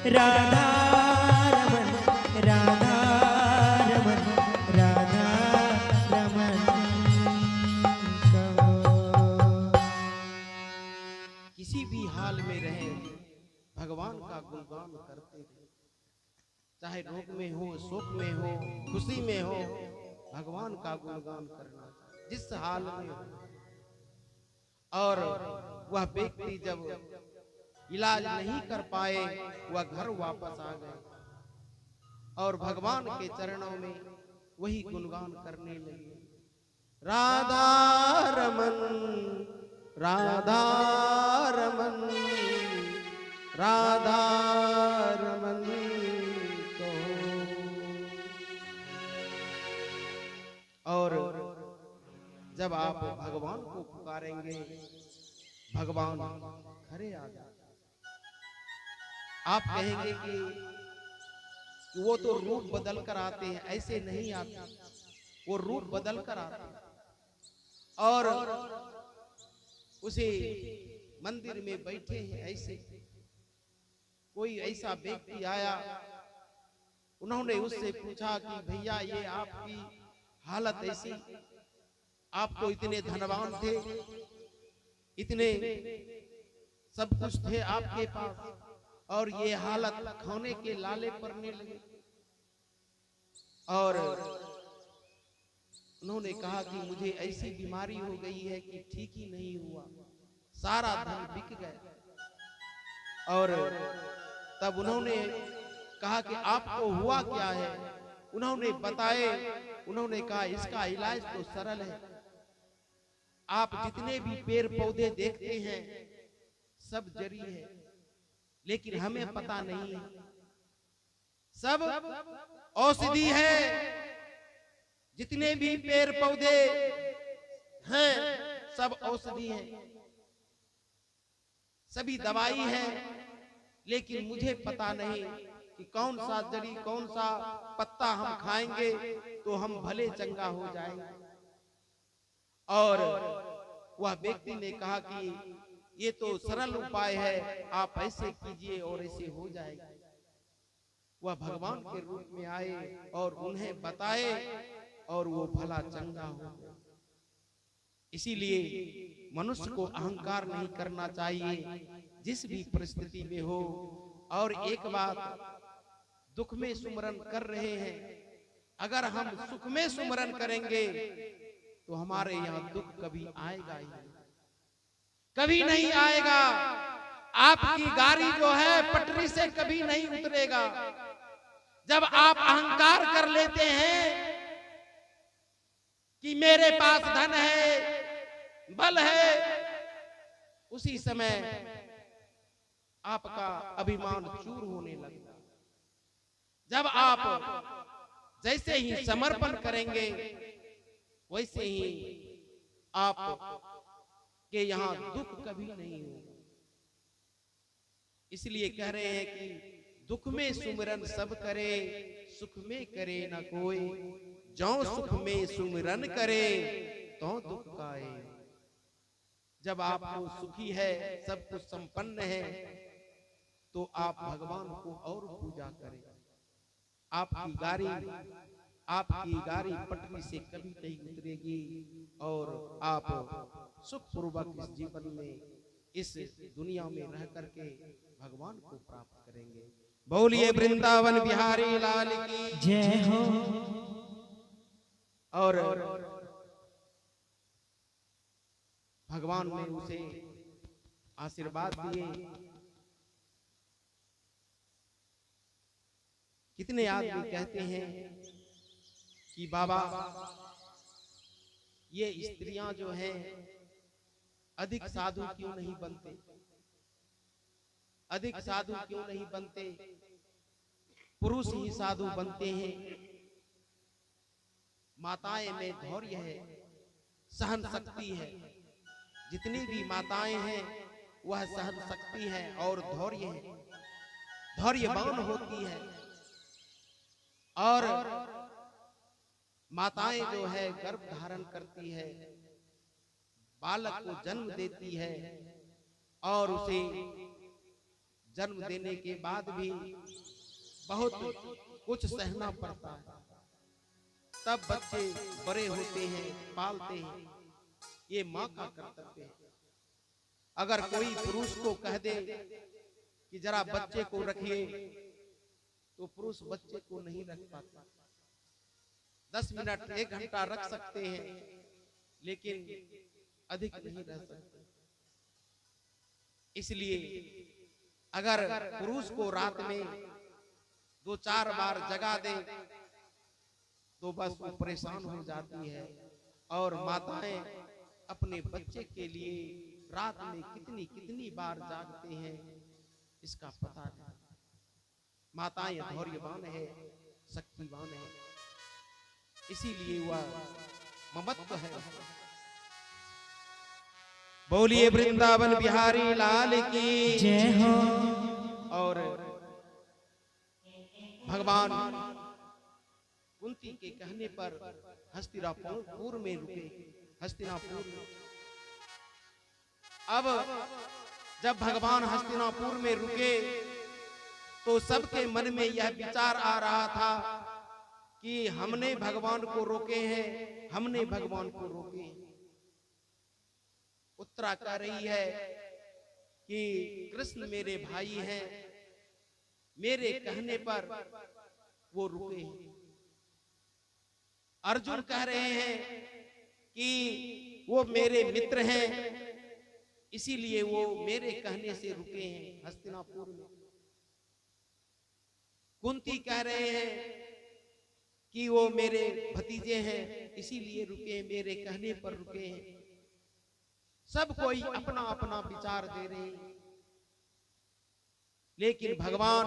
राधा रमन, राधा रमन, राधा रमन कहो। किसी भी हाल में रहे भगवान का गुणगान करते रहे। चाहे रोग में हो, सुख में हो, खुशी में हो, भगवान का गुणगान करना चाहिए जिस हाल में हो। और वह व्यक्ति जब इलाज नहीं कर पाए, वह घर वापस आ गए और भगवान के चरणों में वही गुणगान करने लगे। राधा रमन, राधा रमन, राधा रमन कहो। और जब आप भगवान को पुकारेंगे, भगवान खरे आ जाए। आप कहेंगे कि वो तो रूप बदल कर आते हैं, ऐसे नहीं आते, वो रूप बदल कर आते हैं। और उसे मंदिर में बैठे हैं ऐसे, कोई ऐसा व्यक्ति आया, उन्होंने उससे पूछा कि भैया ये आपकी हालत ऐसी, आप तो इतने धनवान थे, इतने सब कुछ थे आपके पास, और ये हालत खाने के लाले पड़ने लगे। और उन्होंने कहा कि मुझे ऐसी बीमारी हो गई है कि ठीक ही नहीं हुआ, सारा धन बिक गया। और तब उन्होंने कहा कि आपको हुआ क्या है? उन्होंने बताए, उन्होंने कहा इसका इलाज तो सरल है, आप जितने भी पेड़ पौधे देखते हैं सब जड़ी है, लेकिन हमें पता नहीं है, सब औषधि है। जितने भी पेड़ पौधे हैं सब औषधि है, सभी दवाई है, लेकिन मुझे पता नहीं कि कौन सा जड़ी, कौन सा पत्ता हम खाएंगे तो हम भले चंगा हो जाएंगे। और वह व्यक्ति ने कहा कि ये तो सरल उपाय है, आप ऐसे कीजिए और ऐसे हो जाएगा। वह भगवान के रूप में आए और उन्हें बताए और वो भला चंगा हो गया। इसीलिए मनुष्य को अहंकार नहीं करना चाहिए जिस भी परिस्थिति में हो। और एक बात, दुख में सुमरन कर रहे हैं, अगर हम सुख में सुमरन करेंगे तो हमारे यहाँ दुख कभी आएगा ही नहीं, कभी नहीं आएगा। आपकी गाड़ी जो है पटरी से कभी नहीं उतरेगा। जब आप अहंकार कर लेते हैं कि मेरे पास धन है, बल है, उसी समय आपका अभिमान चूर होने लगता। जब आप जैसे ही समर्पण करेंगे वैसे ही आप के यहाँ दुख कभी नहीं होगा। इसलिए कह रहे हैं कि दुख में सुमिरन सब करे, सुख में करे न कोई, जो सुख में सुमिरन करे तो दुख काए। जब आपको सुखी है, सब कुछ संपन्न है, तो आप भगवान को और पूजा करें। आपकी गाड़ी पटरी से कभी नहीं उतरेगी और आप सुखपूर्वक इस जीवन में, इस दुनिया में रह करके भगवान को प्राप्त करेंगे। बोलिए वृंदावन बिहारी लाल की जय हो। और भगवान ने उसे आशीर्वाद दिए। कितने आदमी कहते हैं कि बाबा ये स्त्रियां जो हैं अधिक साधु क्यों नहीं बनते, अधिक साधु क्यों नहीं बनते, पुरुष ही साधु बनते हैं। माताएं में धैर्य है, सहन शक्ति है, जितनी भी माताएं हैं वह सहन शक्ति है और धैर्य है, धैर्यवान होती है। और माताएं जो है गर्भ धारण करती है, बालक को जन्म देती है, और उसे जन्म देने के बाद भी बहुत कुछ सहना पड़ता है, तब बच्चे बड़े होते हैं, पालते हैं। ये माँ का कर्तव्य है। अगर कोई पुरुष को कह दे कि जरा बच्चे को रखिए, तो पुरुष बच्चे को नहीं रख पाता। 10 मिनट 1 घंटा रख सकते हैं, लेकिन अधिक नहीं रह सकते। इसलिए अगर पुरुष को रात में 2-4 बार जगा दे तो बस वो परेशान हो जाती है। और माताएं अपने बच्चे के लिए रात में कितनी कितनी बार जागते हैं, इसका पता नहीं। माताएं धैर्यवान है, शक्तिवान है, इसीलिए वह ममत्व है। बोलिए वृंदावन बिहारी लाल की जय हो। और भगवान कुंती के कहने पर हस्तिनापुर में रुके। हस्तिनापुर अब जब भगवान हस्तिनापुर में रुके तो सबके मन में यह विचार आ रहा था कि हमने भगवान को रोके हैं, हमने भगवान को रोके हैं। उत्तरा कह रही है कि कृष्ण मेरे भाई हैं, मेरे कहने पर वो रुके हैं। अर्जुन कह रहे हैं कि वो मेरे मित्र हैं, इसीलिए वो मेरे कहने से रुके हैं हस्तिनापुर में। कुंती कह रहे हैं कि वो मेरे भतीजे हैं, इसीलिए रुके, मेरे कहने पर रुके हैं। सब कोई अपना अपना विचार दे रहे हैं, लेकिन भगवान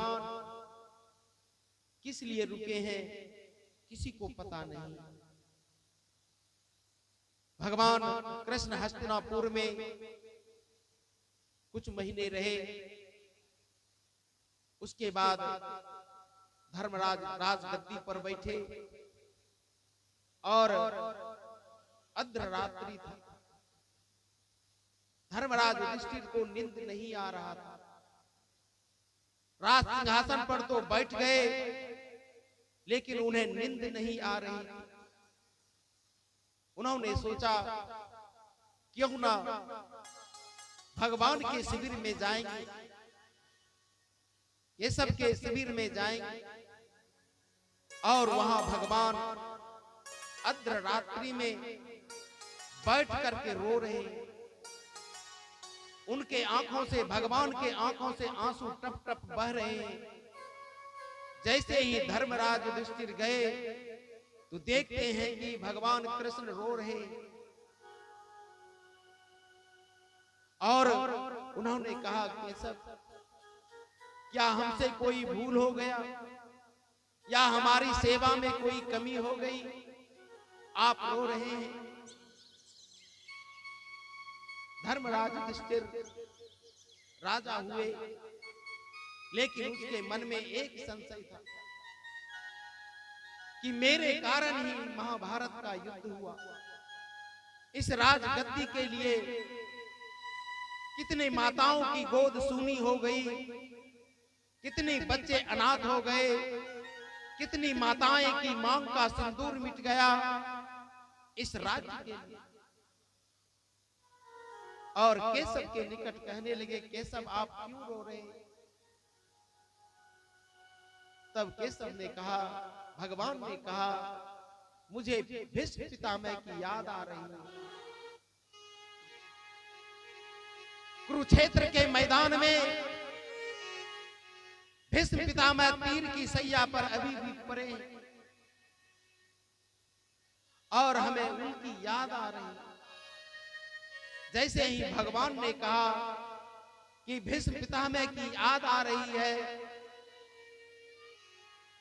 किस लिए रुके हैं किसी को पता नहीं। भगवान कृष्ण हस्तिनापुर में कुछ महीने रहे, उसके बाद धर्मराज राजगद्दी पर बैठे और अर्धरात्रि थी। धर्मराज युधिष्ठिर को नींद नहीं आ रहा था। राज सिंहासन पर तो बैठ गए, लेकिन उन्हें नींद नहीं आ रही थी। उन्होंने सोचा क्यों ना भगवान के शिविर में जाएंगे, ये सब के शिविर में जाएंगे और वहां भगवान अर्धरात्रि में बैठ करके रो रहे हैं। उनके आंखों से, भगवान के आंखों से आंसू टप टप बह रहे हैं। जैसे ही धर्मराज युधिष्ठिर गए तो देखते हैं कि भगवान कृष्ण रो रहे हैं और उन्होंने कहा केशव, क्या हमसे कोई भूल हो गया या हमारी सेवा में कोई कमी हो गई, आप रो रहे हैं? धर्मराज युधिष्ठिर राजा हुए, लेकिन उसके मन में एक संशय था कि मेरे कारण ही महाभारत का युद्ध हुआ। इस राजगद्दी के लिए कितने माताओं की गोद सूनी हो गई, कितने बच्चे अनाथ हो गए, कितनी माताएं की मांग का सिंदूर मिट गया इस राज्य के लिए। और केशव के निकट कहने लगे, केशव आप क्यों रो रहे हैं? तब केशव ने कहा, भगवान ने कहा, मुझे भीष्म पितामह की याद आ रही है। कुरुक्षेत्र के मैदान में भीष्म पितामह तीर की सैया पर अभी भी पड़े हैं और हमें उनकी याद आ रही है। जैसे ही भगवान ने कहा कि भीष्म पितामह की याद आ रही है,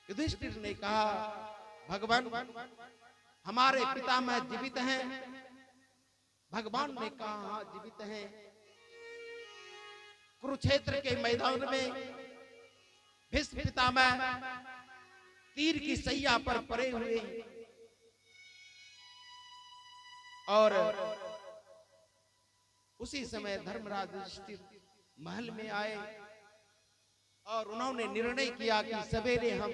युधिष्ठिर ने कहा, भगवान हमारे पितामह जीवित हैं? भगवान ने कहा, हाँ जीवित हैं। कुरुक्षेत्र के मैदान में भीष्म पितामह तीर की सैया पर पड़े हुए हैं और उसी समय धर्मराज युधिष्ठिर महल में आए और उन्होंने निर्णय किया कि सवेरे हम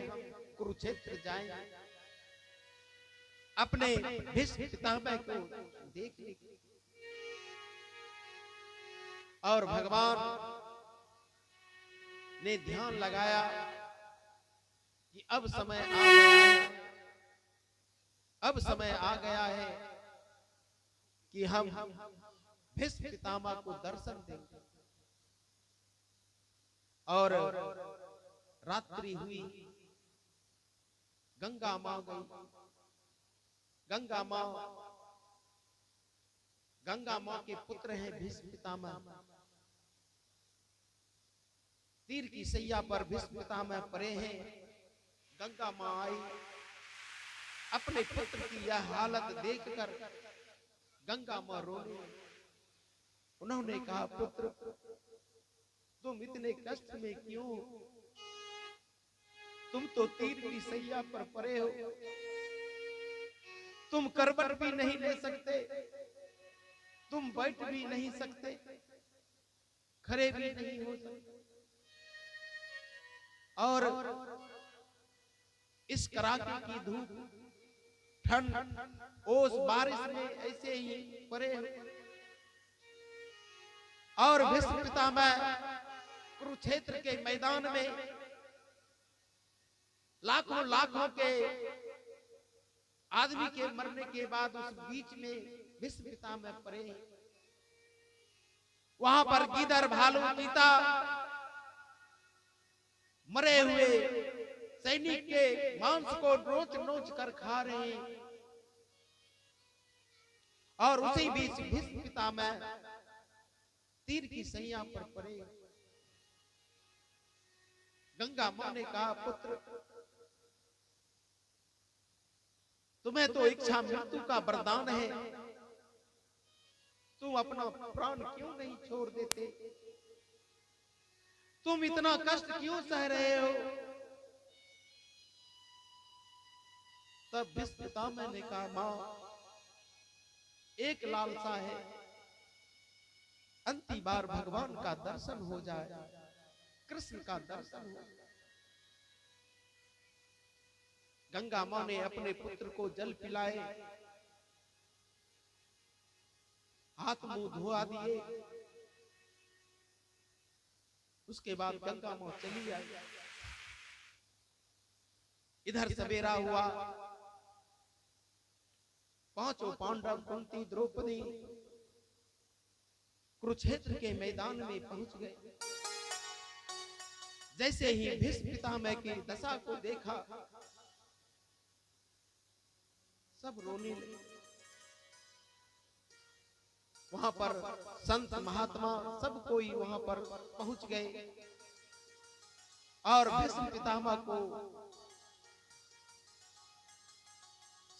कुरुक्षेत्र जाएंगे अपने भीष्म पितामह को देखने के लिए। और भगवान ने ध्यान लगाया कि अब समय आ गया है, अब समय आ गया है कि हम भीष्म पितामह को दर्शन देंगे। और रात्रि हुई, गंगा मां गई। गंगा मां के पुत्र हैं भीष्म पितामह। तीर की सैया पर भीष्म पितामह पड़े हैं। गंगा मां आई, अपने पुत्र की यह हालत देखकर गंगा मां रोने। उन्होंने कहा, पुत्र तुम इतने कष्ट में क्यों? तुम तो तीर की सैया पर पड़े हो, तुम करवट भी नहीं ले सकते, तुम बैठ भी नहीं सकते, खड़े भी नहीं हो सकते। और इस कड़ाके की धूप, ठंड, ओस, बारिश में ऐसे ही पड़े हो। और भीष्म पितामह कुरुक्षेत्र के मैदान में लाखों लाखों के आदमी के मरने के बाद उस बीच में भीष्म पितामह पड़े। वहां पर गीदड़, भालू, चीता मरे हुए सैनिक के मांस को नोच नोच कर खा रहे हैं। और उसी बीच भीष्म पितामह तीर की सैया पर पड़े। गंगा मां ने कहा, पुत्र तुम्हें तो इच्छा मृत्यु का वरदान है, तुम अपना प्राण क्यों नहीं छोड़ देते? तुम इतना कष्ट क्यों सह रहे हो? तब भीष्म पितामह ने कहा, मां एक लालसा है, अंतिम बार भगवान का दर्शन हो जाए, कृष्ण का दर्शन हो। गंगा मां ने अपने पुत्र को जल पिलाए, हाथ मुंह धोआ दिए। उसके बाद गंगा मां चली आई। इधर सवेरा हुआ, पांचों पांडव, कुंती, द्रौपदी कुरुक्षेत्र के मैदान में पहुंच गए। जैसे ही भीष्म पितामह की दशा को देखा, सब रोने लगे। वहां पर संत महात्मा सब कोई वहां पर पहुंच गए और भीष्म पितामह को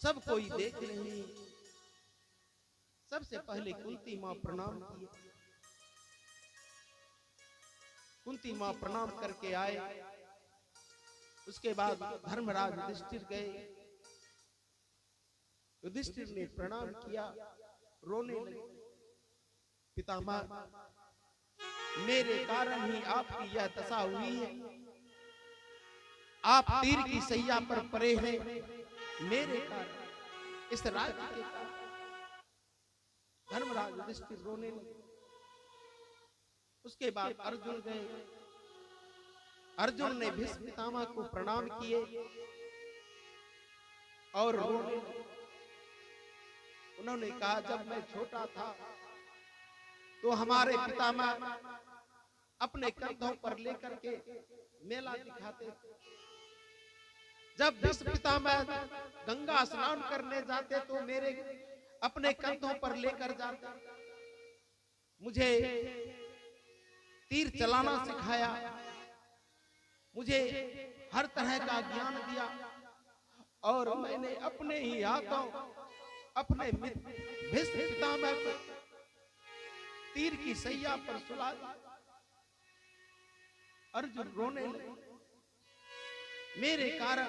सब कोई देख रहे हैं। सबसे पहले कुंती मां प्रणाम किए। कुंती मां प्रणाम करके आए। उसके बाद धर्मराज युधिष्ठिर गए। युधिष्ठिर ने प्रणाम किया, रोने लगे। पितामह, मेरे कारण ही आपकी यह दशा हुई है। आप तीर की सैया पर पड़े हैं, मेरे कारण, इस राज्य के कारण। धर्मराज युधिष्ठिर रोने लगे। उसके बाद अर्जुन गए। अर्जुन ने भीष्म पितामह को प्रणाम किए और रोने लगे। उन्होंने कहा, जब मैं छोटा था तो हमारे पितामह अपने कंधों पर लेकर के मेला दिखाते थे। जब भीष्म पितामह गंगा स्नान करने जाते तो मेरे अपने कंधों पर लेकर जाते। मुझे तीर चलाना सिखाया, मुझे हर तरह का ज्ञान दिया और मैंने अपने ही हाथों अपने भीष्म पितामह को तीर की सैया पर सुला दिया। अर्जुन रोने लगे, मेरे कारण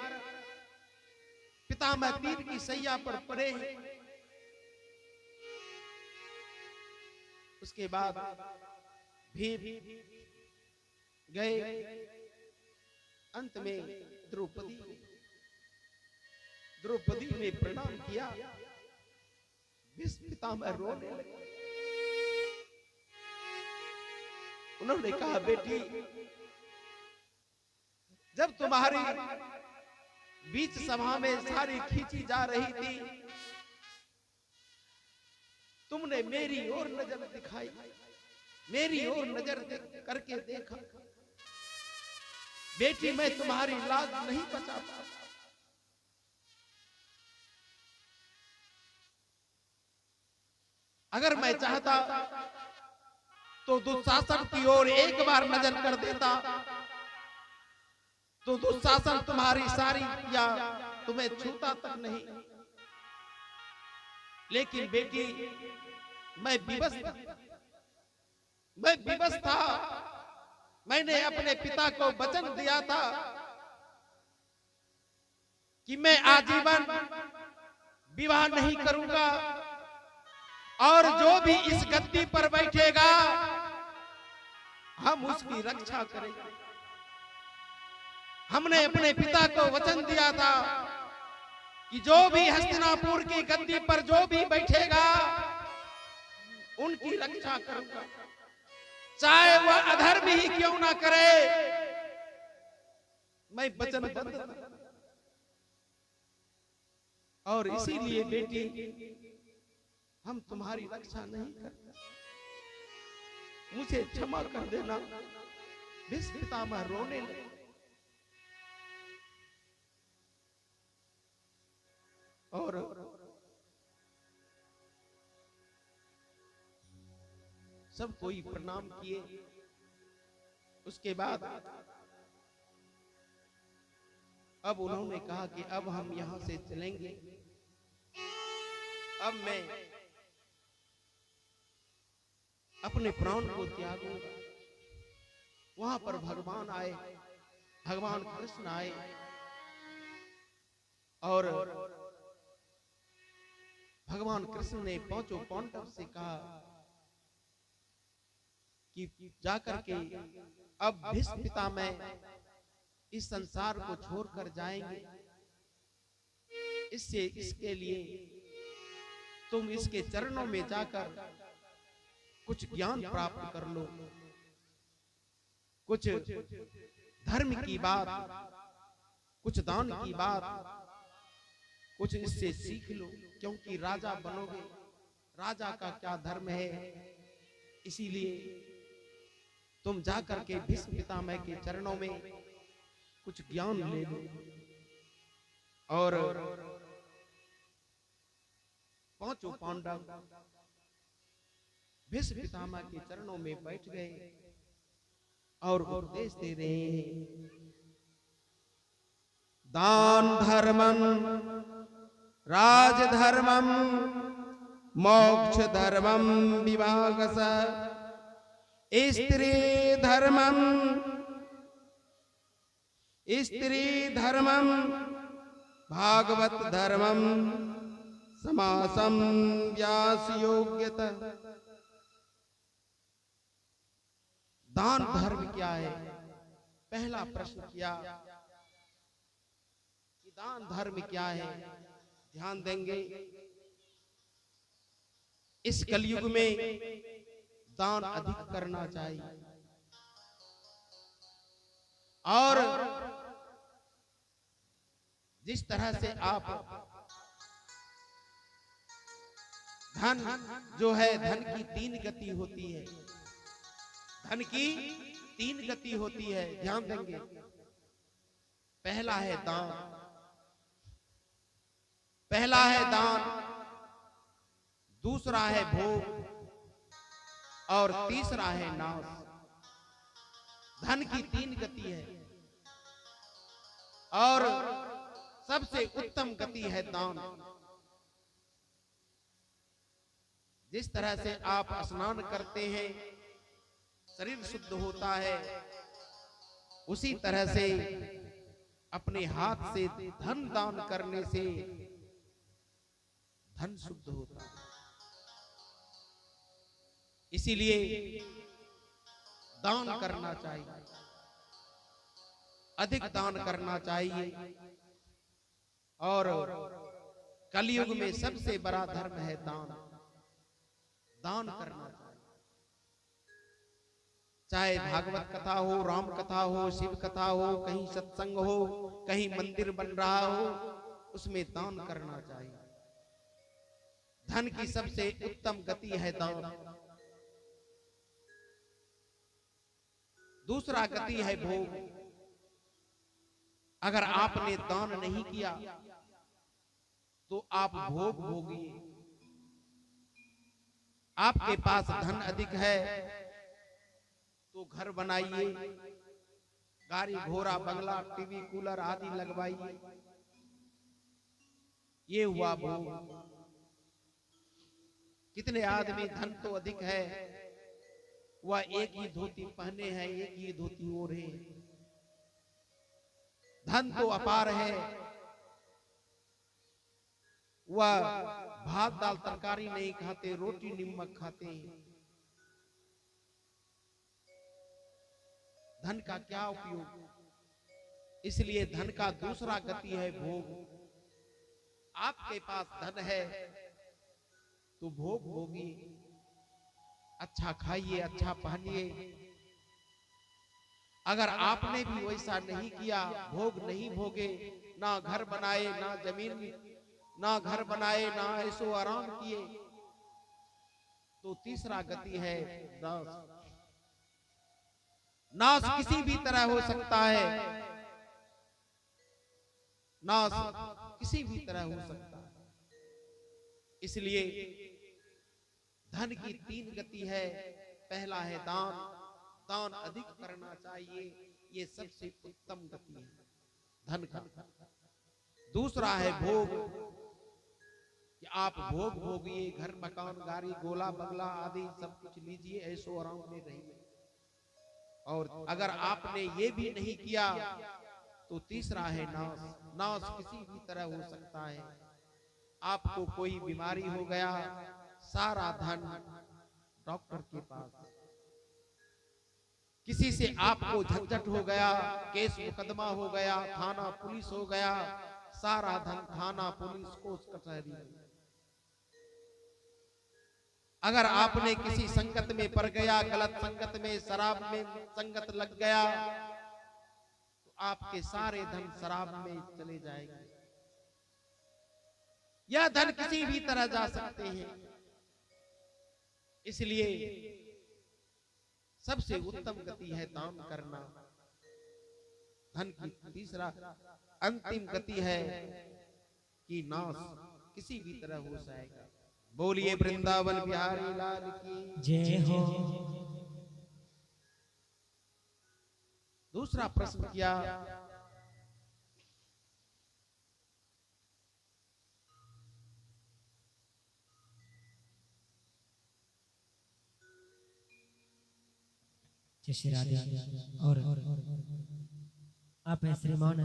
पितामह तीर की सैया पर पड़े हैं। उसके बाद भीम गए। अंत में द्रौपदी ने प्रणाम किया। भीष्म पितामह रोने लगे। उन्होंने कहा, बेटी, जब तुम्हारी बीच सभा में सारी खींची जा रही थी, तुमने मेरी ओर नजर दिखाई, मेरी ओर नजर करके देखा। बेटी, मैं तुम्हारी लाज नहीं बचा पाया। अगर मैं चाहता तो दुशासन की ओर एक बार नजर कर देता तो दुशासन तुम्हारी सारी या तुम्हें छूता तक नहीं। लेकिन बेटी, मैं विवश था। मैंने अपने पिता को वचन दिया था कि मैं आजीवन विवाह नहीं करूंगा और जो भी इस गद्दी पर बैठेगा हम उसकी रक्षा करेंगे। हमने अपने पिता को वचन दिया था कि जो भी हस्तिनापुर की गद्दी पर जो भी बैठेगा उनकी रक्षा करूंगा, चाहे वह अधर्म ही क्यों ना करे। मैं वचनबद्ध और इसीलिए बेटी हम तुम्हारी रक्षा नहीं करते, मुझे क्षमा कर देना। भीष्म पितामह रोने लगे। और सब कोई प्रणाम किए। उसके बाद अब उन्होंने कहा कि अब हम यहां से चलेंगे, अब मैं अपने प्राण को त्यागूंगा। वहां पर भगवान आए, भगवान कृष्ण आए और भगवान कृष्ण ने पांचों पांडव से कहा कि जाकर के अब भीष्म पितामह इस संसार को छोड़कर जाएंगे, इससे इसके लिए तुम इसके चरणों में जाकर कुछ ज्ञान प्राप्त कर लो, कुछ धर्म की बात, कुछ दान की बात, कुछ इससे सीख लो, क्योंकि राजा बनोगे, राजा का क्या धर्म है। इसीलिए तुम जाकर के भीष्म पितामह के चरणों में कुछ ज्ञान ले लो। और पांचों पांडव भीष्म पितामह के चरणों में बैठ गए और उपदेश दे रहे हैं। दान धर्मम राजधर्मम मोक्ष धर्मम विभागस स्त्री धर्मम भागवत धर्मम समासम व्यास योग्यत। दान धर्म क्या है? पहला प्रश्न किया कि दान धर्म क्या है। ध्यान देंगे, इस कलयुग में दान अधिक करना चाहिए और जिस तरह से आप धन जो है, धन की तीन गति होती है, धन की तीन गति होती है। ध्यान देंगे, पहला है दान, पहला है दान, दूसरा है भोग और तीसरा है नाश। धन की तीन गति है और सबसे उत्तम गति है दान। जिस तरह से आप स्नान करते हैं, शरीर शुद्ध होता है, उसी तरह से अपने हाथ से धन दान करने से धन शुद्ध होता है। इसीलिए दान करना चाहिए, अधिक दान करना चाहिए। और कलयुग में सबसे बड़ा धर्म है दान। दान करना चाहिए, चाहे भागवत कथा हो, राम कथा हो, शिव कथा हो, कहीं सत्संग हो, कहीं मंदिर बन रहा हो, उसमें दान करना चाहिए। धन की सबसे उत्तम गति है दान। दूसरा गति है भोग। अगर आपने दान नहीं किया तो आप भोग भोगिए। आपके पास धन अधिक है तो घर बनाइए, गाड़ी घोड़ा बंगला टीवी कूलर आदि लगवाइए, ये हुआ भोग। कितने आदमी धन तो अधिक है, वह एक ही धोती पहने हैं, एक ही धोती ओढ़े। धन तो अपार है, वह भात दाल तरकारी नहीं खाते, रोटी नमक खाते हैं। धन का क्या उपयोग। इसलिए धन का दूसरा गति है भोग। आपके पास धन है तो भोग भोगिए, अच्छा खाइए, अच्छा पहनिए। अगर आपने भी वैसा नहीं किया, भोग नहीं भोगे, ना घर बनाए, ना जमीन, ना घर बनाए, ना ऐसो आराम किए, तो तीसरा गति है नाश। नाश किसी भी तरह हो सकता है, नाश किसी भी तरह हो सकता है। इसलिए धन की तीन गति है। पहला है दान, दान अधिक करना चाहिए, ये सबसे उत्तम गति है धन का। दूसरा है भोग, कि आप भोग भोगिए, घर मकान गाड़ी गोला बंगला आदि सब कुछ लीजिए, ऐसो आराम में रहिए। और अगर आपने ये भी नहीं किया तो तीसरा है नाश। नाश किसी भी तरह हो सकता है। आपको कोई बीमारी हो गया, सारा धन डॉक्टर के पास, किसी से आपको झंझट हो गया, केस मुकदमा हो गया, थाना पुलिस हो गया, सारा धन थाना पुलिस कोर्ट कचहरी। अगर आपने किसी संगत में पड़ गया, गलत संगत में, शराब में संगत लग गया, तो आपके सारे धन शराब में चले जाएंगे। यह धन किसी भी तरह जा सकते हैं। इसलिए सबसे उत्तम गति है दान करना। धन की तीसरा अंतिम गति है कि नाश किसी भी तरह हो जाएगा। बोलिए वृंदावन बिहारी लाल की जय हो। दूसरा प्रश्न किया, जय श्री राधे। और आप हैं श्रीमान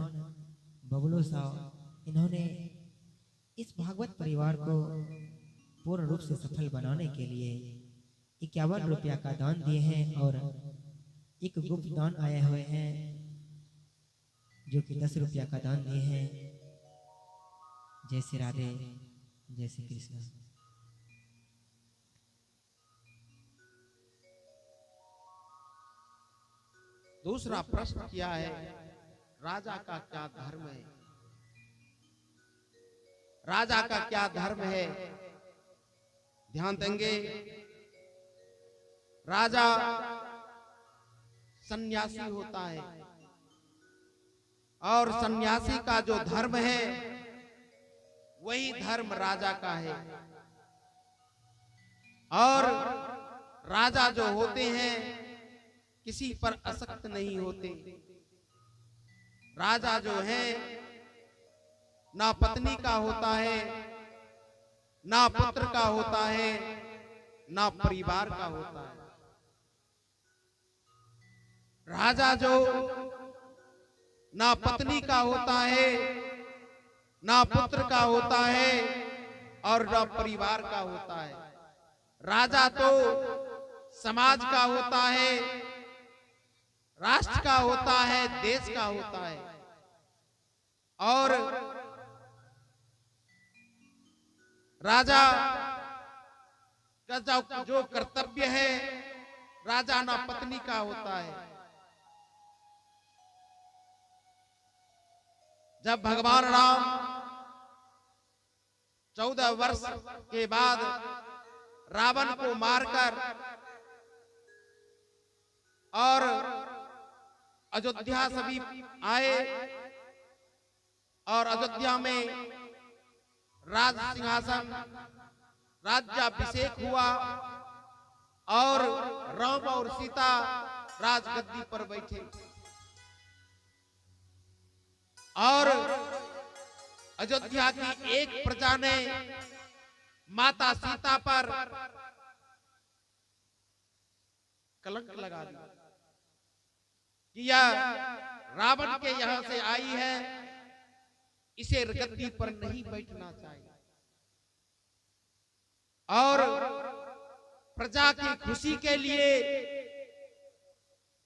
बबलू साहब, इन्होंने इस भागवत परिवार को पूर्ण रूप से सफल बनाने के लिए 51 रुपया का दान दिए हैं, और एक गुप्त दान आए हुए हैं जो कि 10 रुपया का दान दिए हैं। जय श्री राधे, जय श्री कृष्ण। दूसरा प्रश्न किया है, राजा का क्या धर्म है। राजा का क्या धर्म है, ध्यान देंगे। राजा सन्यासी होता है, और सन्यासी का जो धर्म है वही धर्म राजा का है। और राजा जो होते हैं किसी पर आसक्त नहीं होते। राजा जो है ना पत्नी का होता है, ना पुत्र का होता है, ना परिवार का होता है। राजा जो ना पत्नी का होता है, ना पुत्र का होता है, और ना परिवार का होता है। राजा तो समाज का होता है, राष्ट्र का होता है, देश का होता है। और राजा का जो कर्तव्य है, राजा ना पत्नी का होता है। जब भगवान राम 14 वर्ष के बाद रावण को मारकर और अयोध्या समीप आए, और अयोध्या में राज सिंहासन राज्याभिषेक हुआ, और राम और सीता राजगद्दी पर बैठे। और अयोध्या की एक प्रजा ने माता सीता पर कलंक लगा दिया कि यह रावण के यहां से आई है, इसे गद्दी पर नहीं बैठना चाहिए। और प्रजा की खुशी के लिए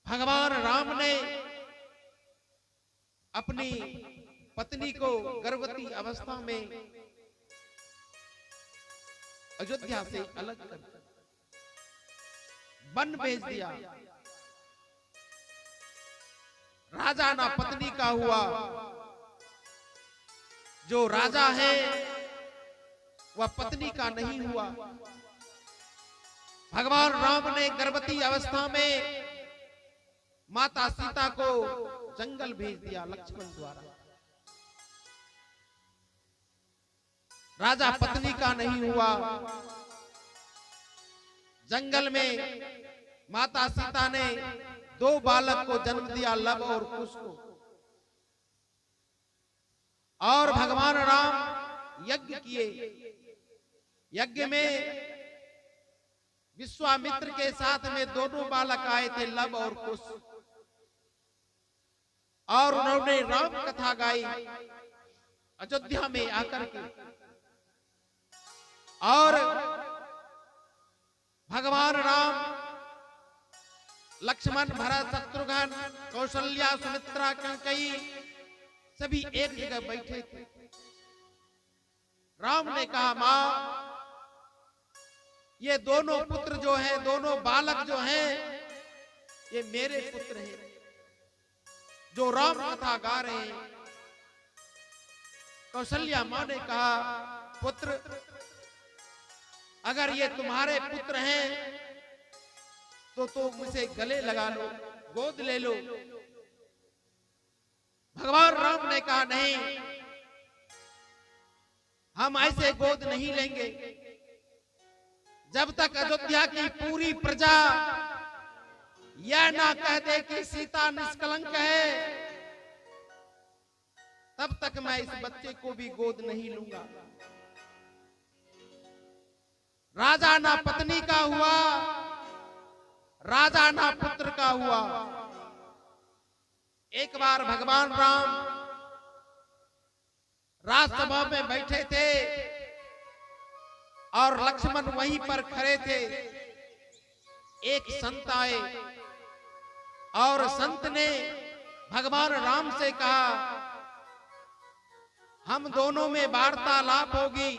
भगवान राम ने अपनी पत्नी को गर्भवती अवस्था में अयोध्या से अलग कर वन भेज दिया। राजा ना पत्नी का हुआ, जो राजा है वह पत्नी का नहीं हुआ। भगवान राम ने गर्भवती अवस्था में माता सीता को जंगल भेज दिया लक्ष्मण द्वारा। राजा पत्नी का नहीं हुआ। जंगल में माता सीता ने 2 बालक को जन्म दिया, लव और कुश को। और भगवान राम यज्ञ किए। यज्ञ में विश्वामित्र के साथ में दोनों बालक आए थे, लव और कुश। और उन्होंने राम कथा गाई अयोध्या में आकर के। और भगवान राम, लक्ष्मण, भरत, शत्रुघ्न, कौशल्या, सुमित्रा, कैकेयी सभी एक जगह बैठे थे। राम ने कहा, मां, ये दोनों पुत्र जो हैं, दोनों बालक जो हैं, ये मेरे पुत्र हैं जो राम कथा गा रहे हैं। कौशल्या मां ने कहा, पुत्र, अगर ये तुम्हारे पुत्र हैं तो तुम इसे गले लगा लो, गोद ले लो। भगवान राम ने कहा, नहीं, हम ऐसे गोद नहीं लेंगे। जब तक अयोध्या की पूरी प्रजा यह ना कह दे कि सीता निष्कलंक है, तब तक मैं इस बच्चे को भी गोद नहीं लूंगा। राजा ना पत्नी का हुआ, राजा ना पुत्र का हुआ। एक बार भगवान राम राजसभा में बैठे थे और लक्ष्मण वहीं पर खड़े थे। एक संत आए और संत ने भगवान राम से कहा, हम दोनों में वार्तालाप होगी।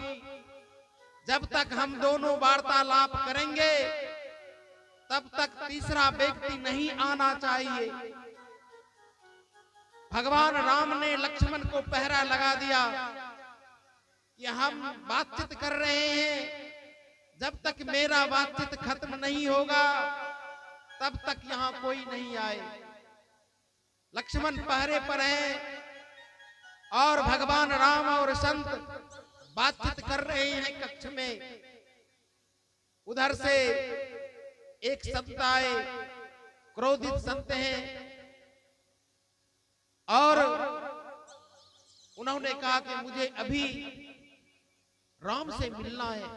जब तक हम दोनों वार्तालाप करेंगे तब तक तीसरा व्यक्ति नहीं आना चाहिए। भगवान राम ने लक्ष्मण को पहरा लगा दिया कि हम बातचीत कर रहे हैं, जब तक मेरा बातचीत खत्म नहीं होगा तब तक यहां कोई नहीं आए। लक्ष्मण पहरे पर है और भगवान राम और संत बातचीत कर रहे हैं कक्ष में। उधर से एक संत आए, क्रोधित संत हैं, और उन्होंने कहा कि मुझे अभी राम से मिलना है।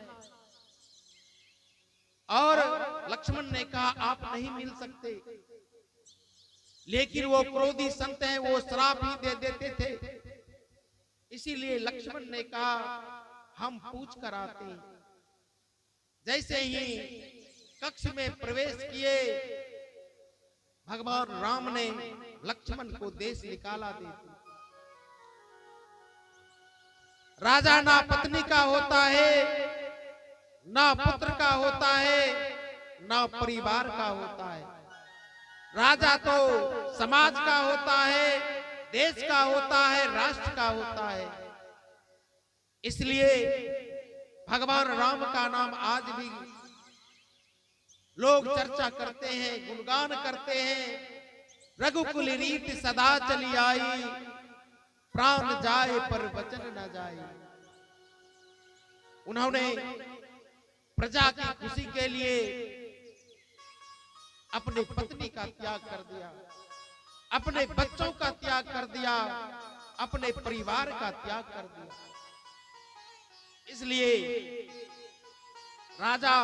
और लक्ष्मण ने कहा, आप नहीं मिल सकते। लेकिन वो क्रोधी संत हैं, वो श्राप ही दे देते थे। इसीलिए लक्ष्मण ने कहा, हम पूछ कर आते हैं। जैसे ही कक्ष में प्रवेश किए, भगवान राम ने लक्ष्मण को देश निकाला दे। राजा ना पत्नी का होता है, ना पुत्र का होता है, ना परिवार का होता है। राजा तो समाज का होता है, देश का होता है, राष्ट्र का होता है। इसलिए भगवान राम का नाम आज भी लोग चर्चा करते हैं, गुणगान करते हैं। रघुकुल रीत सदा चली आई, प्राण जाए पर वचन न जाए। उन्होंने प्रजा की खुशी के लिए अपने पत्नी का त्याग कर दिया, अपने बच्चों का त्याग कर दिया, अपने परिवार का त्याग कर दिया। इसलिए राजा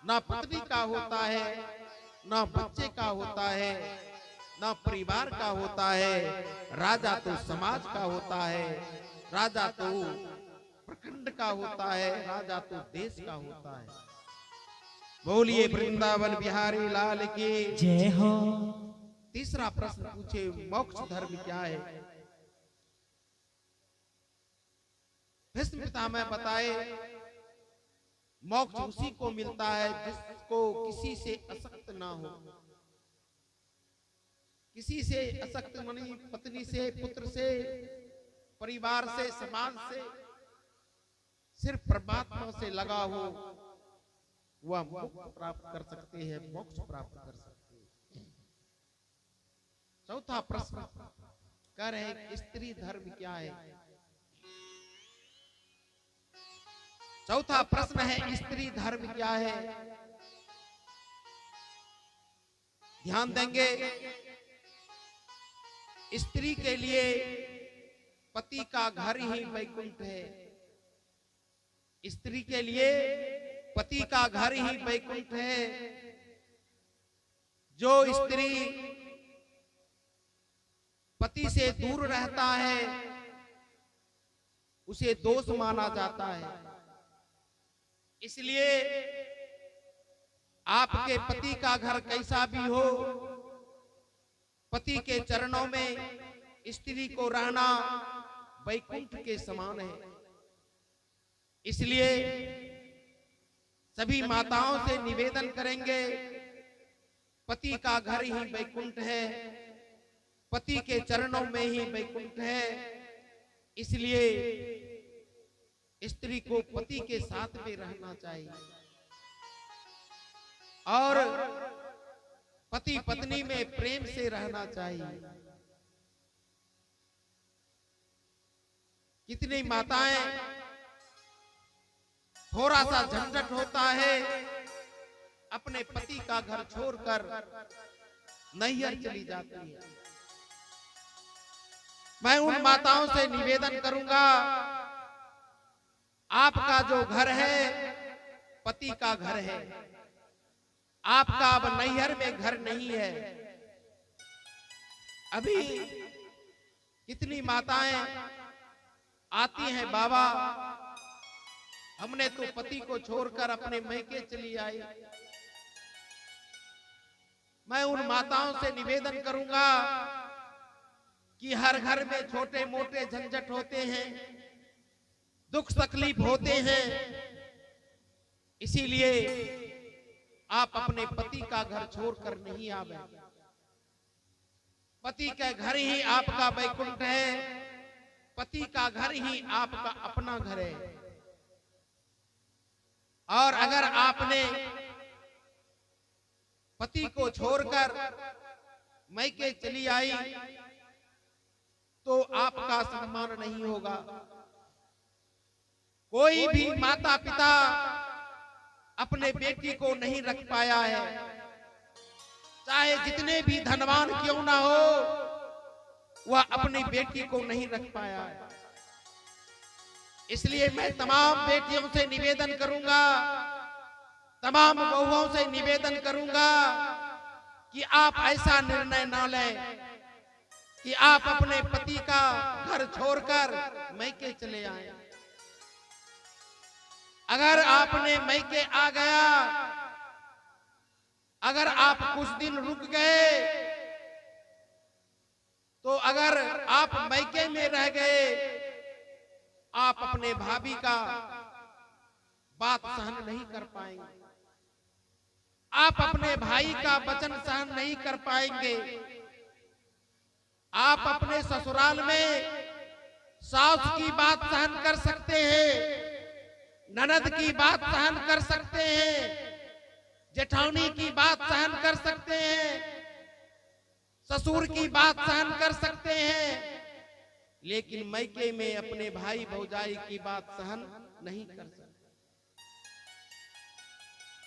ना पत्नी का होता है, ना बच्चे का होता है, ना परिवार का होता है। राजा तो समाज का होता है, राजा तो प्रखंड का होता है, राजा तो देश का होता है। बोलिए वृंदावन बिहारी लाल की जय हो। तीसरा प्रश्न पूछे, मोक्ष धर्म क्या है? भीष्म पितामह बताए, मोक्ष उसी को मिलता है जिसको किसी से असक्त ना हो। किसी से असक्त मानी पत्नी से, पुत्र से, परिवार से, समाज से, सिर्फ परमात्मा से लगा हो, वह मोक्ष प्राप्त कर सकते हैं, मोक्ष प्राप्त कर सकते हैं। चौथा प्रश्न कह रहे हैं, स्त्री धर्म क्या है? चौथा प्रश्न है, स्त्री धर्म क्या है? ध्यान देंगे, स्त्री के लिए पति का घर ही वैकुंठ है। स्त्री के लिए पति का घर ही वैकुंठ है। जो स्त्री पति से दूर रहता है उसे दोष माना जाता है। इसलिए आपके पति का घर कैसा भी हो, पति के चरणों में स्त्री को रहना वैकुंठ के समान है। इसलिए सभी माताओं से निवेदन करेंगे, पति का घर ही वैकुंठ है, पति के चरणों में ही वैकुंठ है। इसलिए स्त्री को पति के साथ में रहना चाहिए और पति पत्नी में प्रेम से रहना चाहिए। कितनी माताएं थोड़ा सा झंझट होता है, अपने पति का घर छोड़कर नैहर चली जाती है। मैं उन माताओं से निवेदन करूंगा, आपका जो घर है पति का घर है, आपका अब नैहर में घर नहीं है। अभी कितनी माताएं आती हैं, बाबा हमने तो पति को छोड़कर अपने मैके चली आई। मैं उन माताओं से निवेदन करूंगा कि हर घर में छोटे मोटे झंझट होते हैं, दुख तकलीफ होते हैं। इसीलिए आप अपने पति का घर छोड़कर नहीं आवे। पति का घर ही आपका वैकुंठ है, पति का घर ही आपका अपना घर है। और अगर आपने पति को छोड़कर मैके चली आई तो आपका सम्मान नहीं होगा। कोई भी माता पिता अपने बेटी को नहीं रख पाया है, चाहे जितने भी धनवान क्यों ना हो, वह अपनी बेटी को नहीं रख पाया है। इसलिए मैं तमाम बेटियों से निवेदन करूंगा, तमाम बहुओं से निवेदन करूंगा कि आप ऐसा निर्णय न लें कि आप अपने पति का घर छोड़कर मैके चले आए। अगर आपने मैके आ गया, अगर आप कुछ दिन रुक गए, तो अगर आप मैके में रह गए, आप अपने भाभी का बात सहन नहीं कर पाएंगे, आप अपने भाई का वचन सहन नहीं कर पाएंगे। आप अपने ससुराल में सास की बात सहन कर सकते हैं, ननद की बात सहन कर सकते हैं, जेठानी की बात सहन कर सकते हैं, ससुर की बात सहन कर सकते हैं, लेकिन मैके में अपने भाई भौजाई की बात सहन नहीं कर सकते।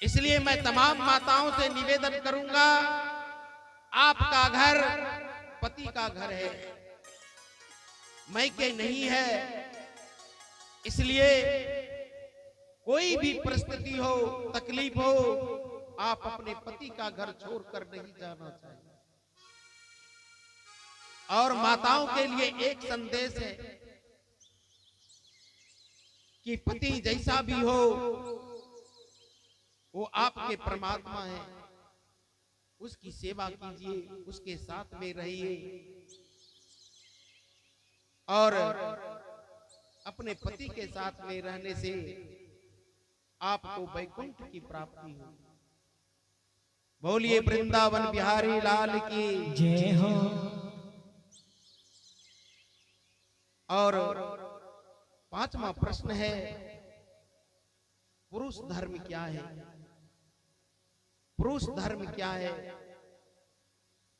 इसलिए मैं तमाम माताओं से निवेदन करूंगा, आपका घर पति का घर है, मैके नहीं है। इसलिए कोई भी परिस्थिति हो, तकलीफ हो, आप अपने पति का घर छोड़कर नहीं जाना चाहिए। और माताओं के लिए एक संदेश है कि पति जैसा भी हो वो आपके परमात्मा है। उसकी सेवा कीजिए, उसके साथ में रहिए और अपने पति के साथ में रहने से आपको वैकुंठ की प्राप्ति हो। बोलिए वृंदावन बिहारी लाल की जय हो। और पांचवा प्रश्न है, पुरुष धर्म क्या है? पुरुष धर्म क्या है?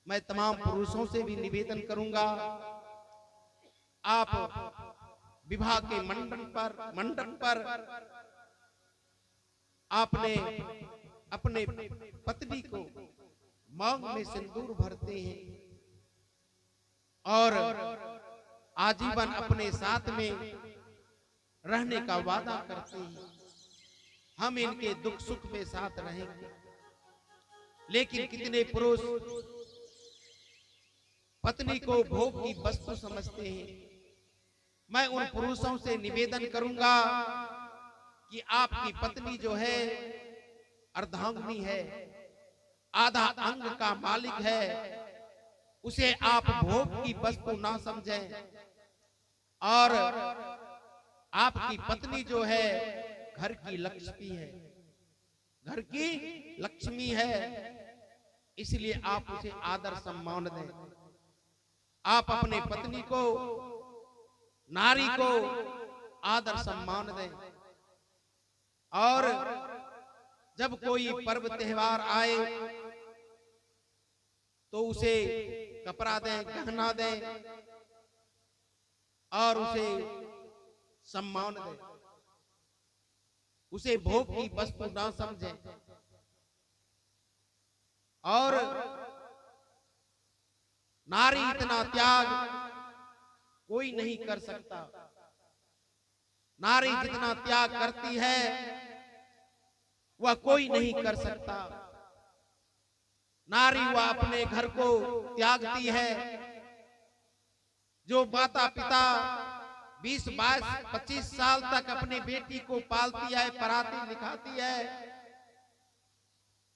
मैं तमाम पुरुषों से भी निवेदन करूंगा, आप विवाह के मंडप पर आपने अपने पत्नी को मांग में सिंदूर भरते हैं और आजीवन अपने साथ में रहने का वादा करते हैं, हम इनके दुख सुख में साथ रहेंगे। लेकिन कितने पुरुष पत्नी को भोग की वस्तु समझते हैं। मैं उन पुरुषों से निवेदन करूंगा कि आपकी पत्नी जो है अर्धांगिनी है, आधा अंग का मालिक है, उसे आप भोग की वस्तु ना समझें। और आपकी पत्नी जो है घर की लक्ष्मी है, घर की लक्ष्मी है, इसलिए आप उसे आदर सम्मान दें। आप अपने पत्नी को, नारी को आदर सम्मान दें। और जब कोई पर्व त्योहार आए तो उसे कपड़ा दें, गहना दें और उसे सम्मान दें, उसे भोग की वस्तु ना समझें। और नारी इतना त्याग कोई नहीं कर सकता। नारी जितना त्याग करती है वह कोई नहीं कर सकता। नारी वह अपने घर को त्यागती है। जो माता पिता 20, 22, 25 साल तक अपनी बेटी को पालती है, पढ़ाती लिखाती है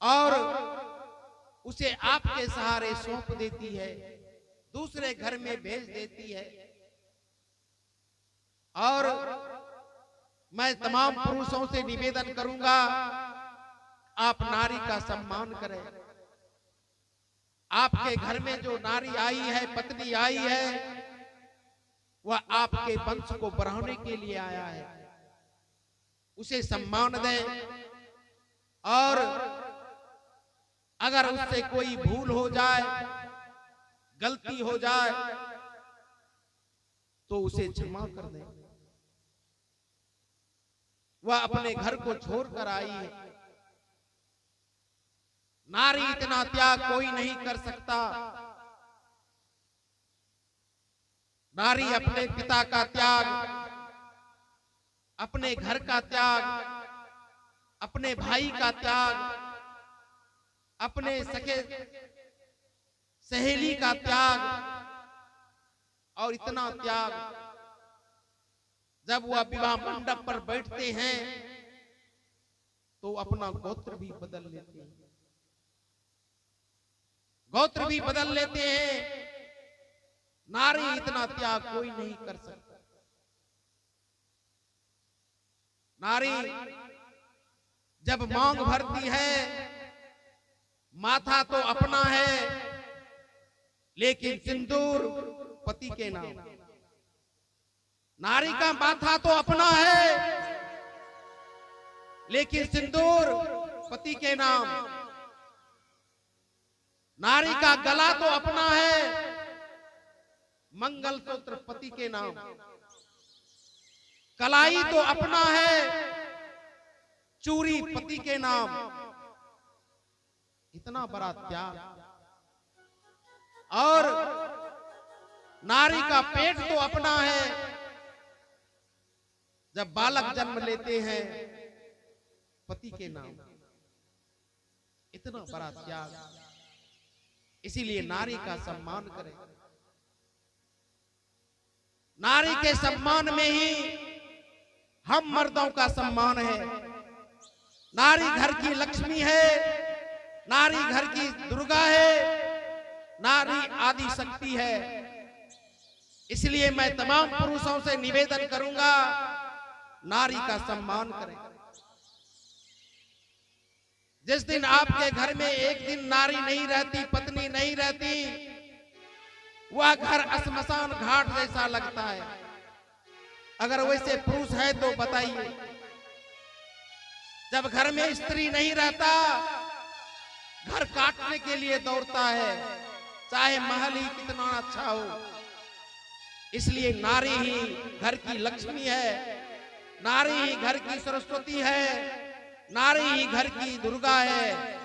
और उसे आपके सहारे सौंप देती है, दूसरे घर में भेज देती है। और मैं तमाम पुरुषों से निवेदन करूंगा, आप नारी का सम्मान करें। आपके घर में जो नारी आई है, पत्नी आई है, वह आपके वंश को बढ़ाने के लिए आया है, उसे सम्मान दें। और अगर उससे कोई भूल हो जाए, गलती हो जाए, तो उसे क्षमा कर दें। वह अपने घर को छोड़कर आई है। नारी इतना त्याग कोई नहीं कर सकता। नारी अपने पिता का त्याग, अपने घर का त्याग, अपने भाई का त्याग, अपने सखे सहेली का त्याग और इतना त्याग, जब वह विवाह मंडप पर बैठते हैं तो अपना गोत्र भी बदल लेते हैं, गोत्र भी बदल लेते हैं। नारी इतना त्याग कोई नहीं कर सकता। नारी जब मांग भरती है, माथा तो अपना है लेकिन सिंदूर पति के नाम। नारी का माथा तो अपना है लेकिन सिंदूर पति के नाम। नारी का गला तो अपना है, मंगलसूत्र पति के नाम। कलाई तो अपना है, चूड़ी पति के नाम। इतना बड़ा त्याग। और नारी का पेट तो अपना है, जब बालक जन्म लेते हैं पति के नाम। इतना बड़ा त्याग। इसीलिए नारी का सम्मान करें। नारी के सम्मान में ही हम मर्दों का सम्मान है। नारी घर की लक्ष्मी है, नारी घर की दुर्गा है, नारी आदि शक्ति है। इसलिए मैं तमाम पुरुषों से निवेदन करूंगा, नारी का सम्मान करें। जिस दिन आपके घर में एक दिन नारी नहीं रहती, पत्नी नहीं रहती, वह घर श्मशान घाट जैसा लगता है। अगर वैसे पुरुष है तो बताइए, जब घर में स्त्री नहीं रहता, घर काटने के लिए दौड़ता है, चाहे महल ही कितना अच्छा हो। इसलिए नारी ही घर की लक्ष्मी है, नारी ही घर की सरस्वती है, नारी ही घर की दुर्गा है।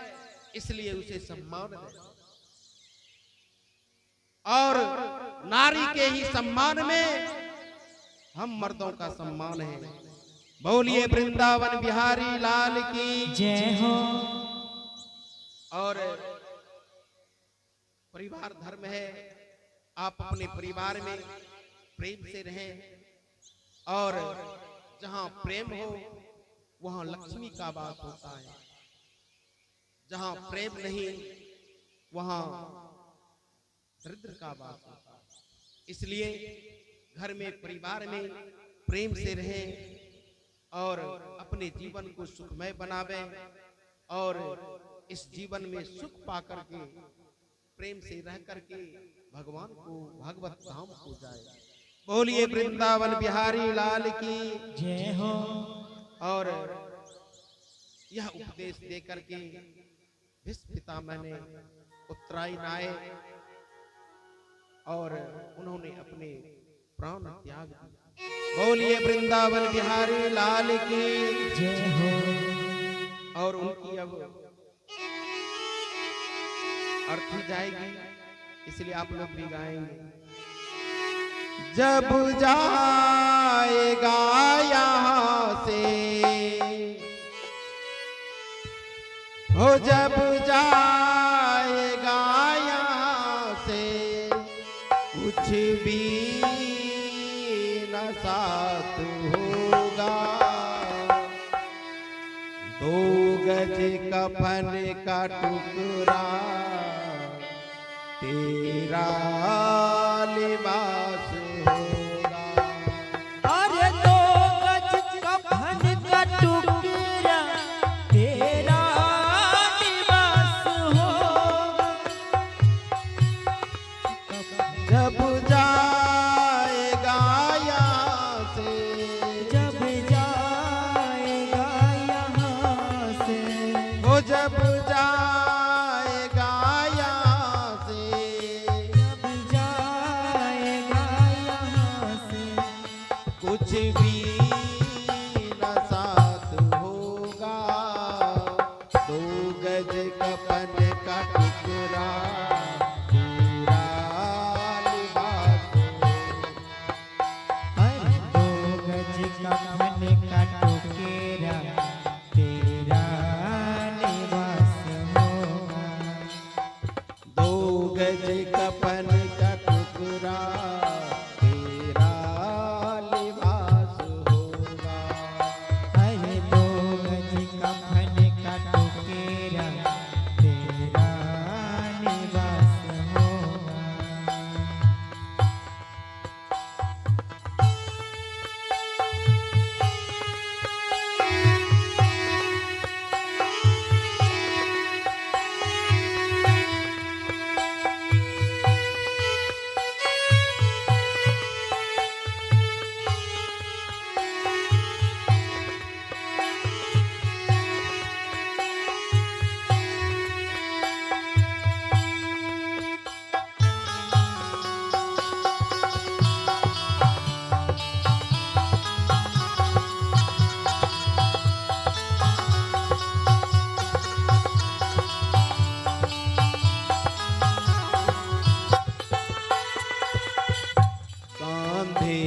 इसलिए उसे सम्मान दें और नारी के ही सम्मान में हम मर्दों का सम्मान है। बोलिए वृंदावन बिहारी लाल की जय हो। और परिवार धर्म है, आप अपने परिवार में प्रेम से रहें और जहां प्रेम हो वहां लक्ष्मी का वास होता है। जहां प्रेम नहीं वहां दरिद्र का वास होता है। इसलिए घर में परिवार में प्रेम से रहें और अपने जीवन को सुखमय बनावें और इस जीवन में सुख पाकर के प्रेम से रह करके भगवान को भगवत धाम को जाए। बोलिए वृंदावन बिहारी लाल की जय हो। और यह उपदेश दे करके भीष्म पितामह ने उत्तरायण आए और उन्होंने अपने प्राण त्याग दिए। बोलिए वृंदावन बिहारी लाल की जय हो। और उनकी अब अर्थी जाएगी, इसलिए आप लोग भी गाएंगे। जब जाएगा यहाँ से हो, जब जाएगा यहाँ से, कुछ भी न साथ होगा। 2 गज कफन का टुकड़ा तेरा लिबास होगा। अरे 2 गज कफन का टुकड़ा तेरा लिबास होगा। जब जाएगा यहाँ से, जब जाएगा यहाँ से, वो जब जाएगा यहाँ से, जब जाएगा यहाँ से, कुछ भी न साथ होगा। 2 गज कफन का टुकड़ा तेरा लिबास होगा। अरे 2 गज कफन का टुकड़ा तेरा लिबास होगा। 2 गज कफन का टुकड़ा तेरा लिबास होगा। अरे 2 गज कफन का टुकड़ा तेरा लिबास होगा। कांधे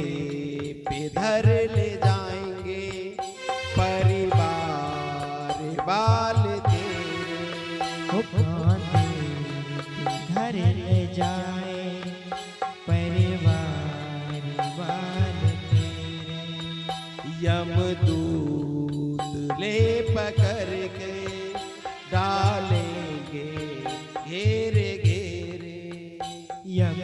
पे धर ले जाएंगे परिवार वाल तेरे। कांधे पे घर ले जाए परिवार वाले तेरे। यमदूत ले पकड़ के डालेंगे यह